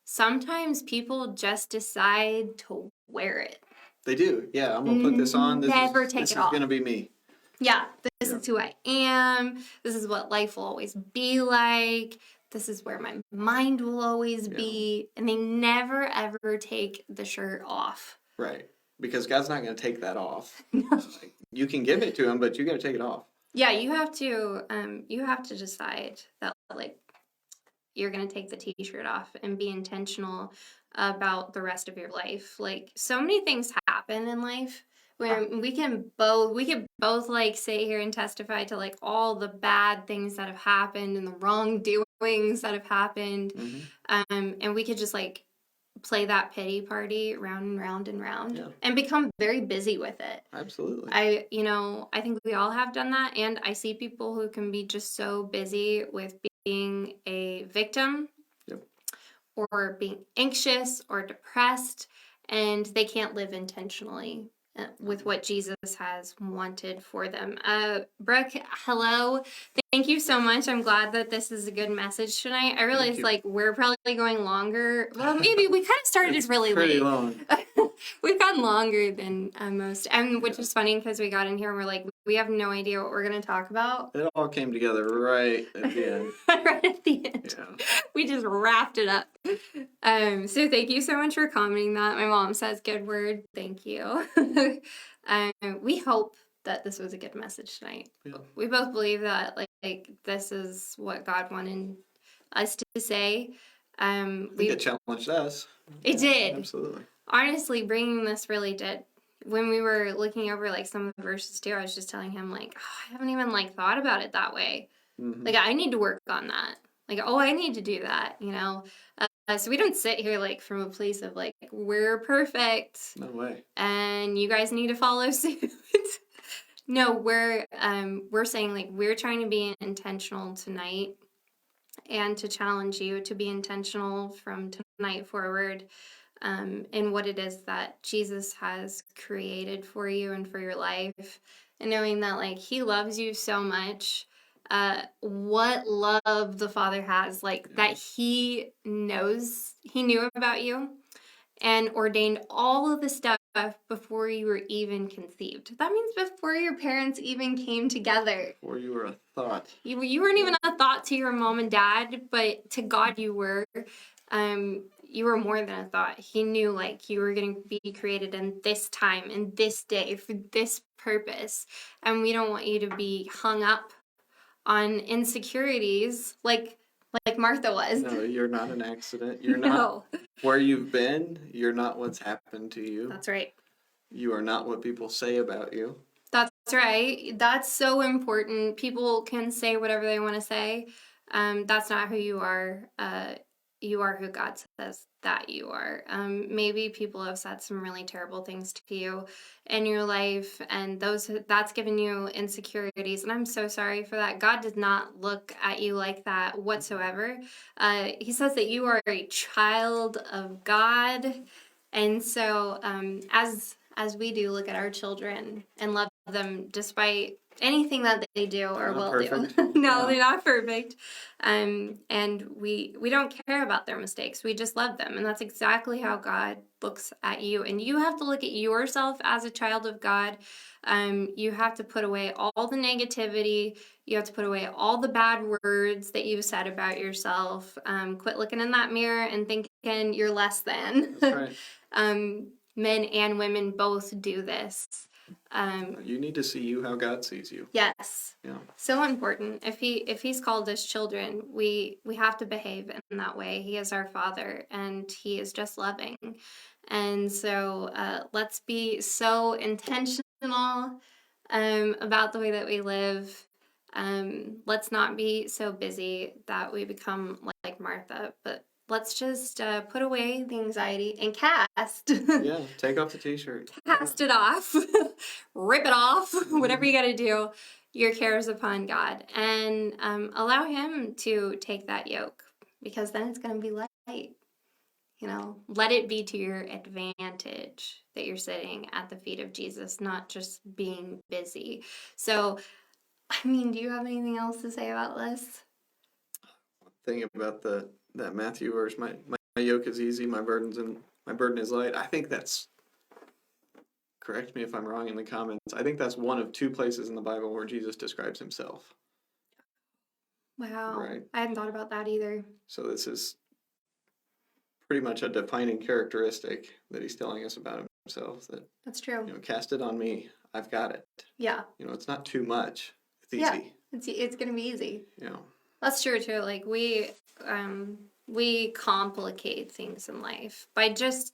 S1: sometimes people just decide to wear it.
S2: They do. Yeah, I'm going to put this on. This is going to be me.
S1: Yeah, this is who I am. This is what life will always be like. This is where my mind will always be. And they never, ever take the shirt off.
S2: Right. Because God's not going to take that off. You can give it to him, but you got to take it off.
S1: Yeah, you have to decide that like you're going to take the t-shirt off and be intentional about the rest of your life. Like so many things happen in life where we could both like sit here and testify to like all the bad things that have happened and the wrongdoings that have happened. And we could just like play that pity party round and round and round and become very busy with it.
S2: Absolutely.
S1: I think we all have done that, and I see people who can be just so busy with being a victim or being anxious or depressed, and they can't live intentionally with what Jesus has wanted for them. Brooke, hello. Thank you so much. I'm glad that this is a good message tonight. I realize like we're probably going longer. Well, maybe we kind of started really
S2: pretty
S1: late.
S2: long.
S1: We've gone longer than most, and which is funny because we got in here and we're like, we have no idea what we're going to talk about.
S2: It all came together right at the end.
S1: Right at the end.
S2: Yeah.
S1: We just wrapped it up. So thank you so much for commenting that. My mom says good word. Thank you. We hope that this was a good message tonight.
S2: Yeah.
S1: We both believe that like this is what God wanted us to say.
S2: I think it challenged us.
S1: It did.
S2: Absolutely.
S1: Honestly, bringing this really did. When we were looking over like some of the verses too, I was just telling him like, oh, I haven't even like thought about it that way.
S2: Mm-hmm.
S1: Like I need to work on that. Like, oh, I need to do that, you know? So we don't sit here like from a place of like, we're perfect.
S2: No way.
S1: And you guys need to follow suit. No, we're saying like we're trying to be intentional tonight and to challenge you to be intentional from tonight forward in what it is that Jesus has created for you and for your life. And knowing that like he loves you so much. What love the Father has, like that he knew about you and ordained all of the stuff before you were even conceived. That means before your parents even came together.
S2: Before you were a thought.
S1: You weren't even a thought to your mom and dad, but to God you were. You were more than a thought. He knew like you were going to be created in this time, in this day, for this purpose. And we don't want you to be hung up on insecurities like Martha was.
S2: No, you're not an accident. You're not where you've been. You're not what's happened to you.
S1: That's right.
S2: You are not what people say about you.
S1: That's right. That's so important. People can say whatever they want to say. That's not who you are. You are who God says that you are. Maybe people have said some really terrible things to you in your life, and that's given you insecurities. And I'm so sorry for that. God does not look at you like that whatsoever. He says that you are a child of God, and so as we do look at our children and love them despite anything that they do or will do. No, they're not perfect. And we don't care about their mistakes. We just love them. And that's exactly how God looks at you. And you have to look at yourself as a child of God. You have to put away all the negativity. You have to put away all the bad words that you've said about yourself. Quit looking in that mirror and thinking you're less than.
S2: That's right.
S1: Men and women both do this.
S2: You need to see you how God sees you.
S1: Yes.
S2: Yeah.
S1: So important. If he's called us children, we have to behave in that way. He is our Father, and he is just loving. And so let's be so intentional about the way that we live. Let's not be so busy that we become like Martha, but let's just put away the anxiety and cast.
S2: Yeah, take off the t-shirt.
S1: Cast it off. Rip it off. Whatever you got to do. Your cares upon God. And allow him to take that yoke. Because then it's going to be light. You know, let it be to your advantage that you're sitting at the feet of Jesus, not just being busy. So, I mean, do you have anything else to say about this?
S2: Thing about that Matthew verse, my yoke is easy, my burden is light. I think that's, correct me if I'm wrong in the comments, I think that's one of two places in the Bible where Jesus describes himself.
S1: Wow.
S2: Right.
S1: I hadn't thought about that either.
S2: So this is pretty much a defining characteristic that he's telling us about himself.
S1: That's true.
S2: You know, cast it on me. I've got it.
S1: Yeah.
S2: You know, it's not too much. It's easy.
S1: Yeah. It's gonna be easy.
S2: Yeah.
S1: That's true too. Like we complicate things in life by just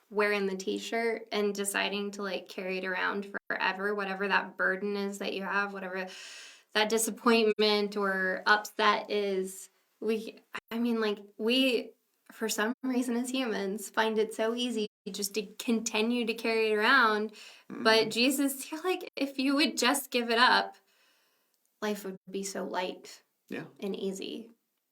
S1: wearing the t-shirt and deciding to like carry it around forever, whatever that burden is that you have, whatever that disappointment or upset is. We for some reason as humans find it so easy just to continue to carry it around. Mm-hmm. But Jesus, you're like, if you would just give it up, life would be so light.
S2: Yeah.
S1: And easy.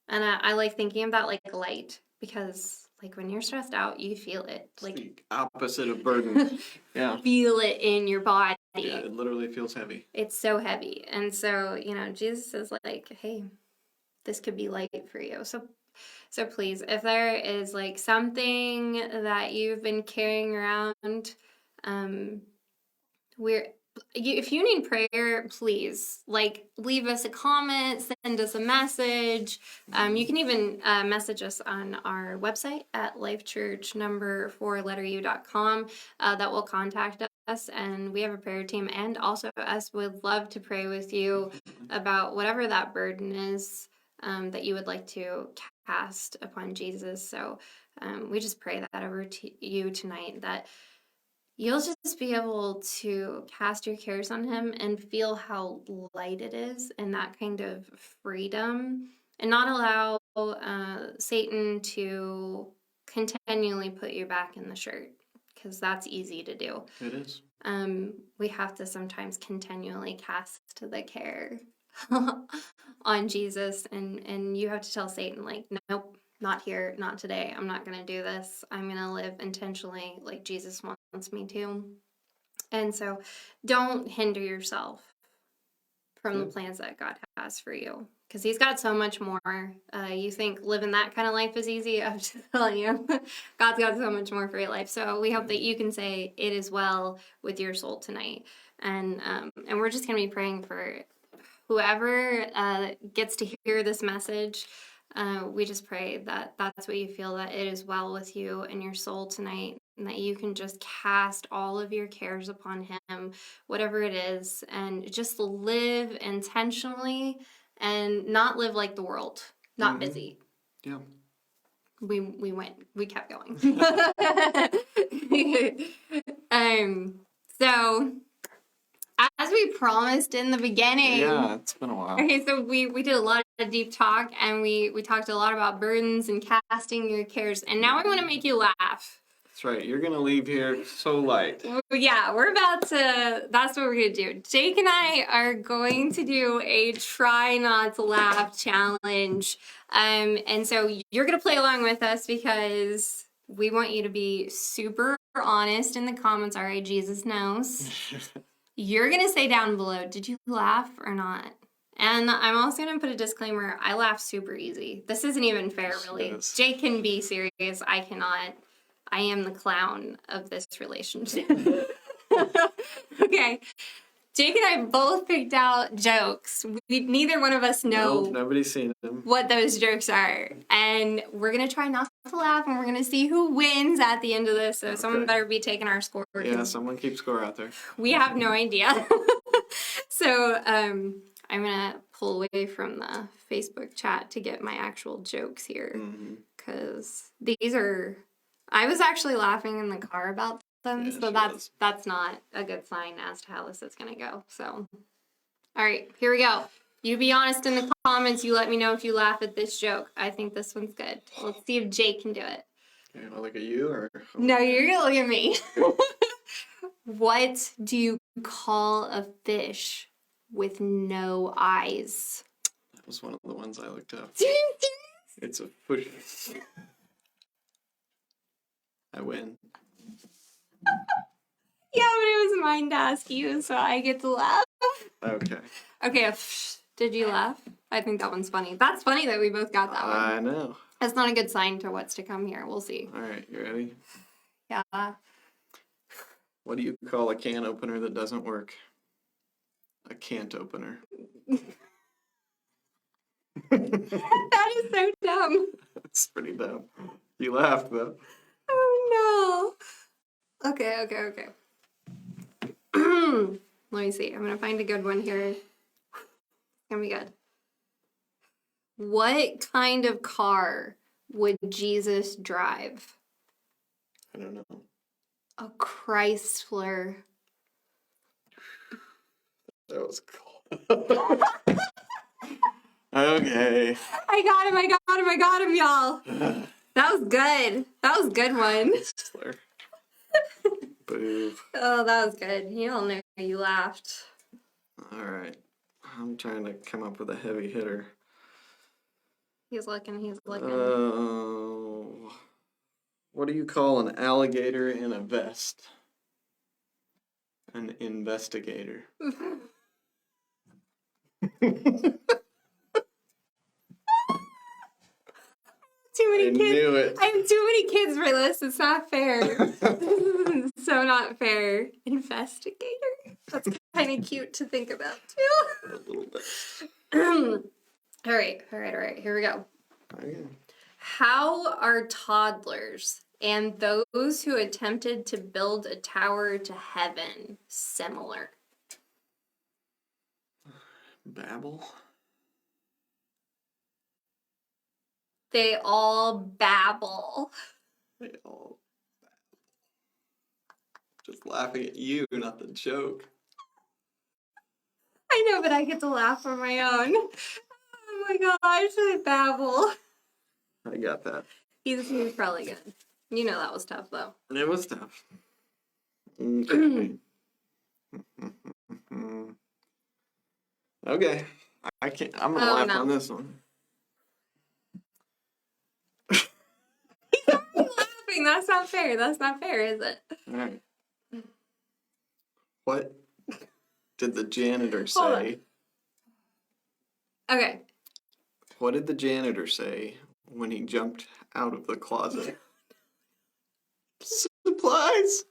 S1: And I like thinking of that like light, because Like when you're stressed out, you feel it.
S2: It's
S1: Like
S2: the opposite of burden. Yeah.
S1: feel it in your body.
S2: Yeah, it literally feels heavy.
S1: It's so heavy. And so, Jesus is like, hey, this could be light for you. So please, if there is like something that you've been carrying around, if you need prayer, please like leave us a comment, send us a message. You can even message us on our website at lifechurch4u.com. That will contact us, and we have a prayer team, and also us would love to pray with you about whatever that burden is that you would like to cast upon Jesus. So we just pray that over to you tonight, that you'll just be able to cast your cares on him and feel how light it is, and that kind of freedom, and not allow Satan to continually put you back in the shirt, because that's easy to do.
S2: It is.
S1: We have to sometimes continually cast the care on Jesus, and you have to tell Satan, like, nope, not here, not today. I'm not going to do this. I'm going to live intentionally like Jesus wants me to. And so don't hinder yourself from the plans that God has for you, because he's got so much more. You think living that kind of life is easy? I'm just telling you, God's got so much more for your life. So we hope that you can say it is well with your soul tonight. And we're just going to be praying for whoever gets to hear this message. We just pray that that's what you feel, that it is well with you and your soul tonight, and that you can just cast all of your cares upon him, whatever it is, and just live intentionally and not live like the world, not busy.
S2: Yeah.
S1: We kept going. So as we promised in the beginning.
S2: Yeah, it's been a while.
S1: Okay, so we did a lot of deep talk, and we talked a lot about burdens and casting your cares, and now we want to make you laugh.
S2: That's right. You're going to leave here so light.
S1: Yeah, that's what we're going to do. Jake and I are going to do a try not to laugh challenge. And so you're going to play along with us, because we want you to be super honest in the comments. All right, Jesus knows. You're going to say down below, did you laugh or not? And I'm also going to put a disclaimer. I laugh super easy. This isn't even fair, really.
S2: Yes.
S1: Jake can be serious. I cannot. I am the clown of this relationship. Okay. Jake and I both picked out jokes. Neither one of us know
S2: Nope, nobody's seen them.
S1: what those jokes are. And we're going to try not to laugh, and we're going to see who wins at the end of this. So someone better be taking our score.
S2: Yeah, someone keep score out there.
S1: We have no idea. So I'm going to pull away from the Facebook chat to get my actual jokes here, because these are... I was actually laughing in the car about them,
S2: Yeah,
S1: so that's not a good sign as to how this is going to go. So, all right, here we go. You be honest in the comments. You let me know if you laugh at this joke. I think this one's good. Let's see if Jake can do it.
S2: Okay, I'll look at you, or...
S1: No, you're going to look at me. What do you call a fish with no eyes?
S2: That was one of the ones I looked up. It's a fish. I win.
S1: Yeah, but it was mine to ask you, so I get to laugh.
S2: Okay.
S1: Okay, did you laugh? I think that one's funny. That's funny that we both got that one.
S2: I know.
S1: That's not a good sign to what's to come here. We'll see.
S2: All right, you ready?
S1: Yeah.
S2: What do you call a can opener that doesn't work? A can't opener.
S1: That is so dumb.
S2: It's pretty dumb. You laughed, though.
S1: Oh, no. Okay. Let me see. I'm going to find a good one here. It's going to be good. What kind of car would Jesus drive?
S2: I don't know.
S1: A Chrysler.
S2: That was cool. Okay.
S1: I got him, y'all. That was good. That was a good one.
S2: Chrysler. Boo.
S1: Oh, that was good. You all know you laughed.
S2: All right. I'm trying to come up with a heavy hitter.
S1: He's looking.
S2: Oh. What do you call an alligator in a vest? An investigator.
S1: Too many
S2: I
S1: kids.
S2: knew it.
S1: I have too many kids for this. It's not fair. So not fair. Investigator? That's kind of cute to think about, too.
S2: A little bit.
S1: All right. Here we go.
S2: Okay.
S1: How are toddlers and those who attempted to build a tower to heaven similar?
S2: Babble.
S1: They all babble.
S2: They all babble. Just laughing at you, not the joke.
S1: I know, but I get to laugh on my own. Oh my gosh, I babble.
S2: I got that.
S1: He's probably good. You know that was tough, though.
S2: And it was tough. Okay. Okay. I can't. I'm gonna laugh on this one.
S1: I'm laughing. That's not fair. That's not fair, is it?
S2: All right. What did the janitor
S1: Hold on.
S2: say?
S1: Okay.
S2: What did the janitor say when he jumped out of the closet? Supplies.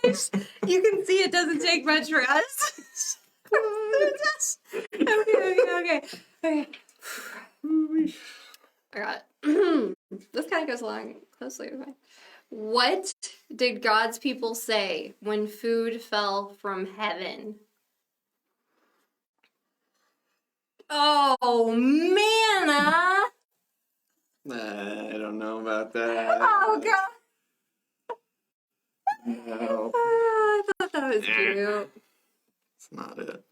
S1: Gosh, you can see it doesn't take much for us. Okay. I got it. This kind of goes along closely with mine. What did God's people say when food fell from heaven? Oh, manna!
S2: I don't know about that.
S1: Oh, God.
S2: No,
S1: I thought that was cute.
S2: it's not it.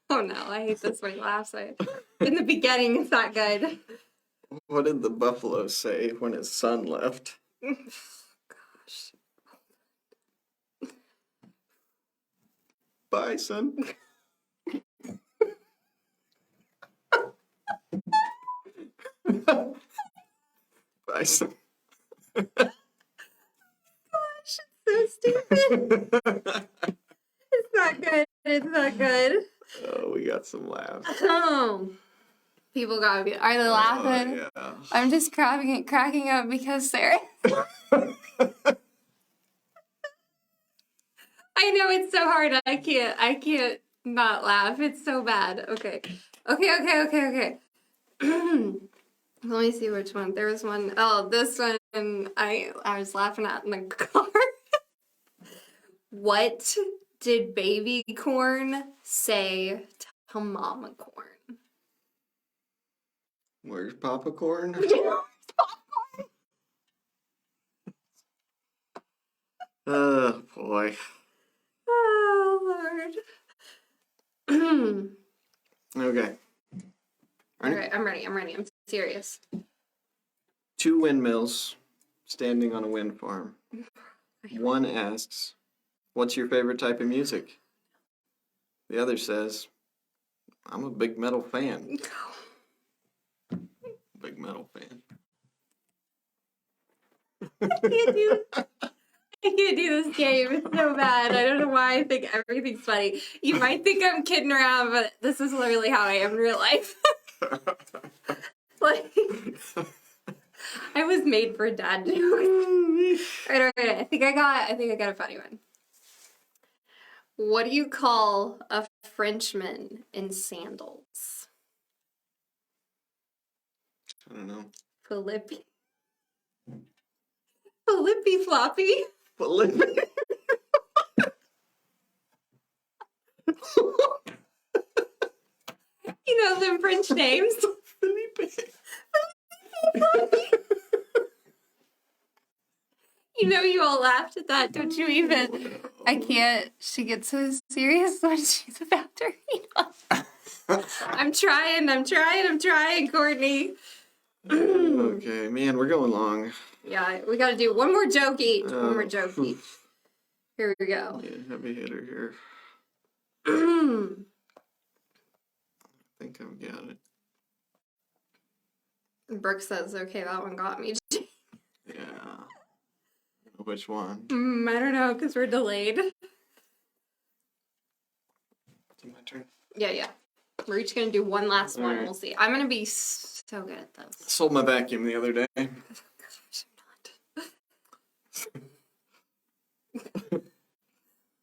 S1: Oh no, I hate this when he laughs. In the beginning, it's not good.
S2: What did the buffalo say when his son left?
S1: Gosh.
S2: Bye, son. Bye, son.
S1: Gosh, it's so stupid. It's not good. It's not good.
S2: Oh, we got some laughs.
S1: Oh. People gotta be. Are they laughing?
S2: Oh, yeah.
S1: I'm just cracking up because Sarah. I know it's so hard. I can't not laugh. It's so bad. Okay. Let me see which one. There was one. Oh, this one I was laughing at in the car. What did baby corn say to mama corn?
S2: Where's Papa Corn? Oh, boy.
S1: Oh, Lord.
S2: Okay.
S1: Alright, I'm ready. I'm serious.
S2: 2 windmills standing on a wind farm. One asks, "What's your favorite type of music?" The other says, "I'm a big metal fan." Big metal fan.
S1: I can't do this game. It's so bad. I don't know why I think everything's funny. You might think I'm kidding around, but this is literally how I am in real life. Like, I was made for dad jokes. All right. I think I got a funny one. What do you call a Frenchman in sandals?
S2: I don't know.
S1: Flippy floppy.
S2: Felipe.
S1: You know them French names.
S2: Felipe.
S1: You know you all laughed at that, don't you even? I can't. She gets so serious when she's about to read off. I'm trying, Courtney.
S2: Okay, man, we're going long.
S1: Yeah, we gotta do one more joke each. One more joke each. Here we go.
S2: Yeah, heavy hitter here. I think I've got it.
S1: Brooke says, okay, that one got me.
S2: Yeah. Which one?
S1: I don't know, because we're delayed.
S2: Is it my turn?
S1: Yeah. We're each going to do one last one.
S2: Alright.
S1: We'll see. I'm going to be so good at this.
S2: Sold my vacuum the other day.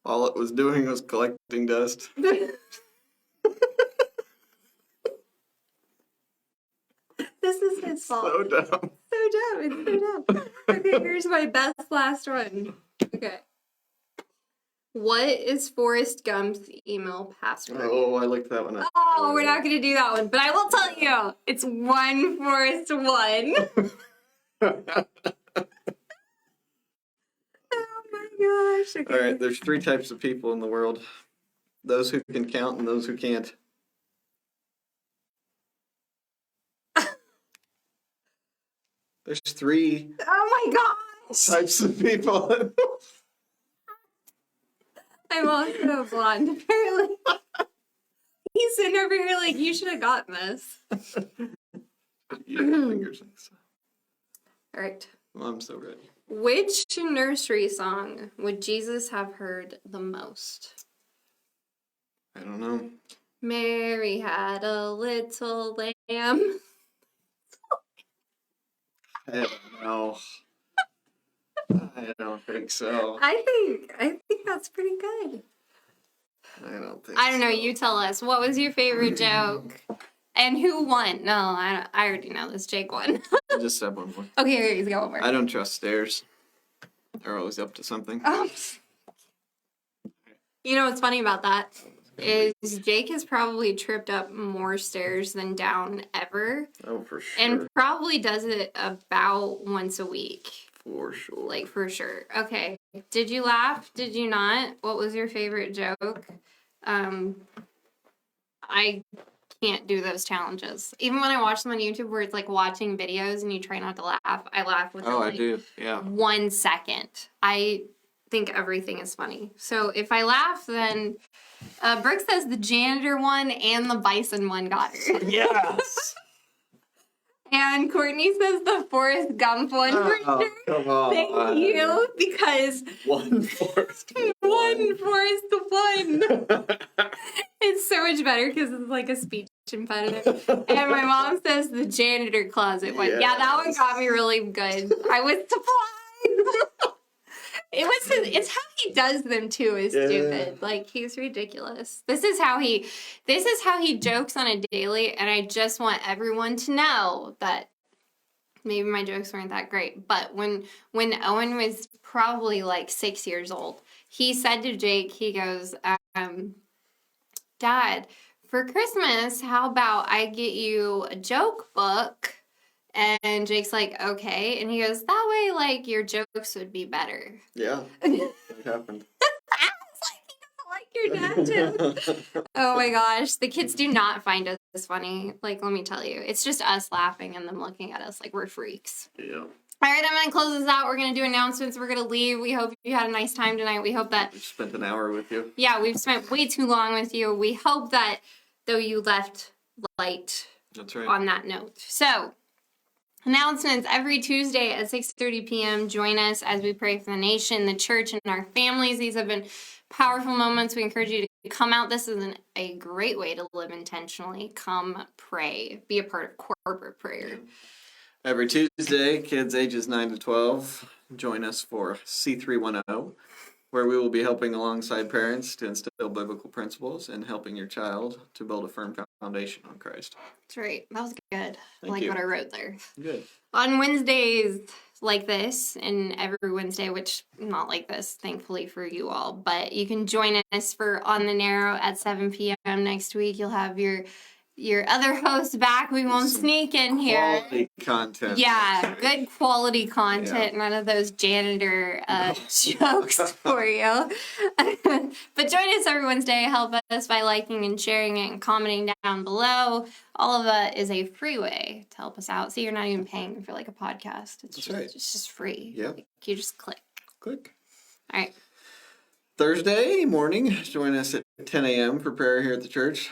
S2: All it was doing was collecting dust.
S1: This is his fault.
S2: So dumb.
S1: So dumb. It's so dumb. Okay, here's my best last one. Okay. What is Forrest Gump's email password?
S2: Oh, I looked that one up.
S1: Oh, we're not going to do that one, but I will tell you. It's 1Forrest1. Oh my gosh. Okay.
S2: All right, there's 3 types of people in the world. Those who can count and those who can't. There's 3
S1: Oh my gosh.
S2: types of people.
S1: I'm also blonde, apparently. He's sitting over here like, you should have gotten this.
S2: Yeah, fingers.
S1: All right.
S2: Well, I'm so ready.
S1: Which nursery song would Jesus have heard the most?
S2: I don't know.
S1: Mary had a little lamb.
S2: I don't know. I don't think so.
S1: I think that's pretty good.
S2: I don't think
S1: I don't know.
S2: so.
S1: You tell us. What was your favorite joke? And who won? No, I already know this. Jake won.
S2: I just said one more.
S1: Okay, here you go. One more.
S2: I don't trust stairs. They're always up to something.
S1: You know what's funny about that is Jake has probably tripped up more stairs than down ever,
S2: Oh, for sure.
S1: and probably does it about once a week.
S2: For sure.
S1: Like, for sure. Okay. Did you laugh? Did you not? What was your favorite joke? I can't do those challenges. Even when I watch them on YouTube where it's like watching videos and you try not to laugh, I laugh within
S2: Oh, I
S1: like
S2: do. Yeah.
S1: 1 second. I think everything is funny. So if I laugh, then Brooke says the janitor one and the bison one got her.
S2: Yes.
S1: And Courtney says the Forrest Gump one for
S2: Oh,
S1: sure.
S2: come on.
S1: Thank you, because
S2: 1/4.
S1: 1 it's so much better because it's like a speech impediment. And my mom says the janitor closet one. Yeah, that one got me really good. I was surprised. It's how he does them too is stupid. Like, he's ridiculous. This is how he jokes on a daily, and I just want everyone to know that maybe my jokes weren't that great. But when Owen was probably like 6 years old, he said to Jake, he goes, Dad, for Christmas, how about I get you a joke book? And Jake's like, okay. And he goes, that way, like, your jokes would be better.
S2: Yeah.
S1: I
S2: It happened.
S1: was like, he doesn't like your dad joke. Oh my gosh. The kids do not find us funny. Like, let me tell you. It's just us laughing and them looking at us like we're freaks.
S2: Yeah.
S1: All right, I'm going to close this out. We're going to do announcements. We're going to leave. We hope you had a nice time tonight. We hope that...
S2: We spent an hour with you.
S1: Yeah, we've spent way too long with you. We hope that, though, you left light
S2: That's right.
S1: on that note. So, announcements every Tuesday at 6:30 p.m. Join us as we pray for the nation, the church, and our families. These have been powerful moments. We encourage you to come out. This is a great way to live intentionally. Come pray. Be a part of corporate prayer.
S2: Every Tuesday, kids ages 9 to 12 join us for C310, where we will be helping alongside parents to instill biblical principles and helping your child to build a firm foundation on Christ.
S1: That's right. That was good. I
S2: Thank
S1: like
S2: you.
S1: what I wrote there.
S2: Good.
S1: On Wednesdays like this, and every Wednesday, which not like this, thankfully for you all, but you can join us for On the Narrow at 7 p.m. next week. You'll have your other hosts back. We won't
S2: Some
S1: sneak in here.
S2: Quality content.
S1: Yeah, good quality content. None of those janitor jokes for you. But join us every Wednesday. Help us by liking and sharing it and commenting down below. All of that is a free way to help us out. See, you're not even paying for like a podcast. It's
S2: That's right.
S1: just free.
S2: Yep.
S1: Like, you just click.
S2: Click.
S1: All right.
S2: Thursday morning, join us at 10 a.m. for prayer here at the church.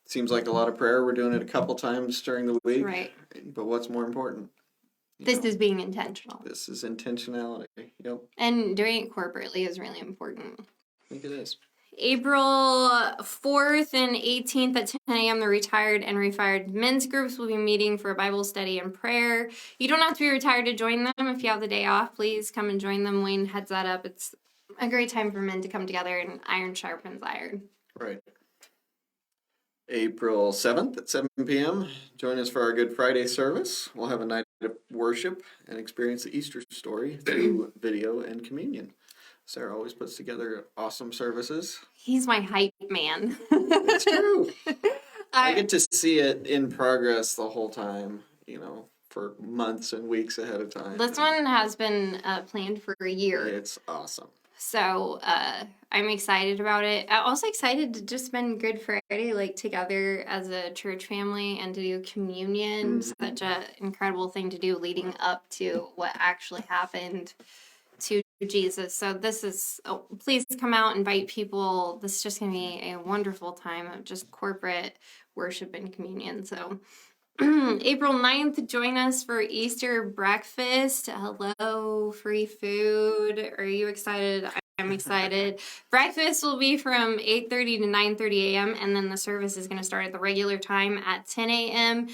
S2: Seems like a lot of prayer. We're doing it a couple times during the week.
S1: Right.
S2: But what's more important?
S1: This is being intentional.
S2: This is intentionality. Yep.
S1: And doing it corporately is really important.
S2: I think it is.
S1: April 4th and 18th at 10 a.m., the retired and refired men's groups will be meeting for a Bible study and prayer. You don't have to be retired to join them. If you have the day off, please come and join them. Wayne heads that up. It's a great time for men to come together, and iron sharpens iron.
S2: Right. April 7th at 7 p.m., join us for our Good Friday service. We'll have a night of worship and experience the Easter story through video and communion. Sarah always puts together awesome services.
S1: He's my hype man.
S2: It's true. I get to see it in progress the whole time, for months and weeks ahead of time.
S1: This one has been planned for a year.
S2: It's awesome.
S1: So I'm excited about it. I'm also excited to just spend Good Friday together as a church family and to do communion. Such an incredible thing to do leading up to what actually happened to Jesus. So this is, please come out, invite people. This is just going to be a wonderful time of just corporate worship and communion. So April 9th, join us for Easter breakfast. Hello, free food. Are you excited? I'm excited. Breakfast will be from 8:30 to 9:30 a.m. and then the service is going to start at the regular time at 10 a.m.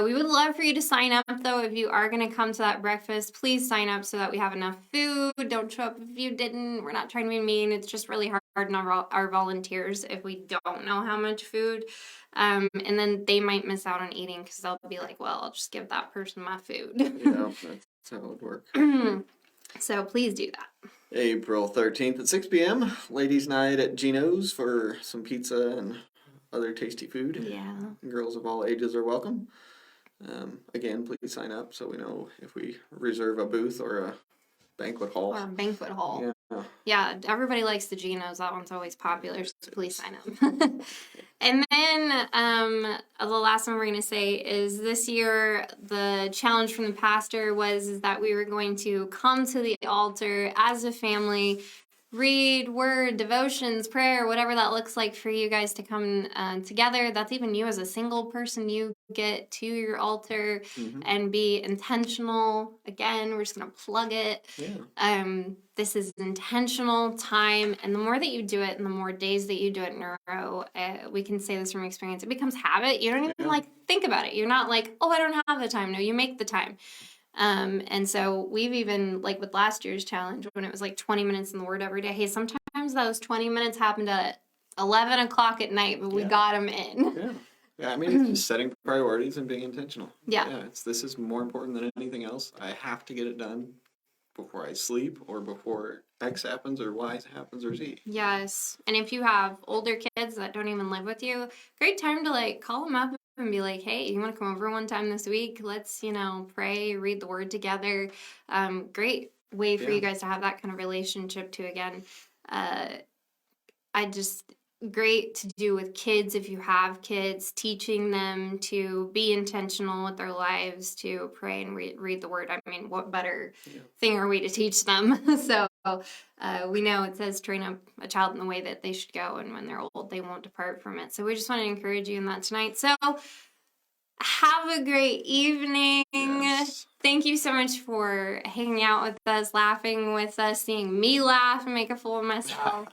S1: We would love for you to sign up, though. If you are going to come to that breakfast, please sign up so that we have enough food. Don't show up if you didn't. We're not trying to be mean. It's just really hard on our volunteers if we don't know how much food. And then they might miss out on eating because they'll be like, well, I'll just give that person my food.
S2: Yeah, that's how it would work.
S1: So please do that.
S2: April 13th at 6 p.m., ladies' night at Gino's for some pizza and other tasty food.
S1: Yeah.
S2: Girls of all ages are welcome. Again, please sign up so we know if we reserve a booth or a banquet hall.
S1: Or a banquet hall.
S2: Yeah.
S1: Yeah, everybody likes the Geno's. That one's always popular, so please sign up. And then the last one we're going to say is this year, the challenge from the pastor was that we were going to come to the altar as a family, read word, devotions, prayer, whatever that looks like for you guys to come together. That's even you as a single person. You get to your altar and be intentional. Again, we're just going to plug it.
S2: Yeah.
S1: This is intentional time. And the more that you do it and the more days that you do it in a row, we can say this from experience, it becomes habit. You don't even think about it. You're not like, oh, I don't have the time. No, you make the time. And so we've even, with last year's challenge, when it was 20 minutes in the Word every day, hey, sometimes those 20 minutes happened at 11 o'clock at night, but we got them in.
S2: Yeah. Yeah, I mean, it's just setting priorities and being intentional.
S1: Yeah.
S2: This is more important than anything else. I have to get it done before I sleep or before X happens or Y happens or Z.
S1: Yes. And if you have older kids that don't even live with you, great time to call them up and be like, hey, you want to come over one time this week? Let's, pray, read the Word together. Great way for you guys to have that kind of relationship too. Again, great to do with kids if you have kids, teaching them to be intentional with their lives, to pray and read the Word. I mean, what better thing are we to teach them? So we know it says train up a child in the way that they should go, and when they're old, they won't depart from it. So we just want to encourage you in that tonight. So have a great evening. Yes. Thank you so much for hanging out with us, laughing with us, seeing me laugh and make a fool of myself.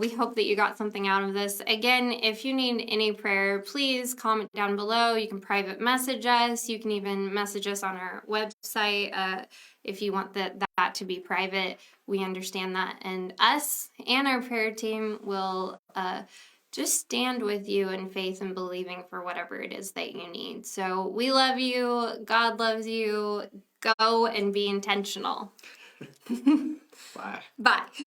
S1: We hope that you got something out of this. Again, if you need any prayer, please comment down below. You can private message us. You can even message us on our website if you want that to be private. We understand that. And us and our prayer team will just stand with you in faith and believing for whatever it is that you need. So we love you. God loves you. Go and be intentional.
S2: Bye.
S1: Bye.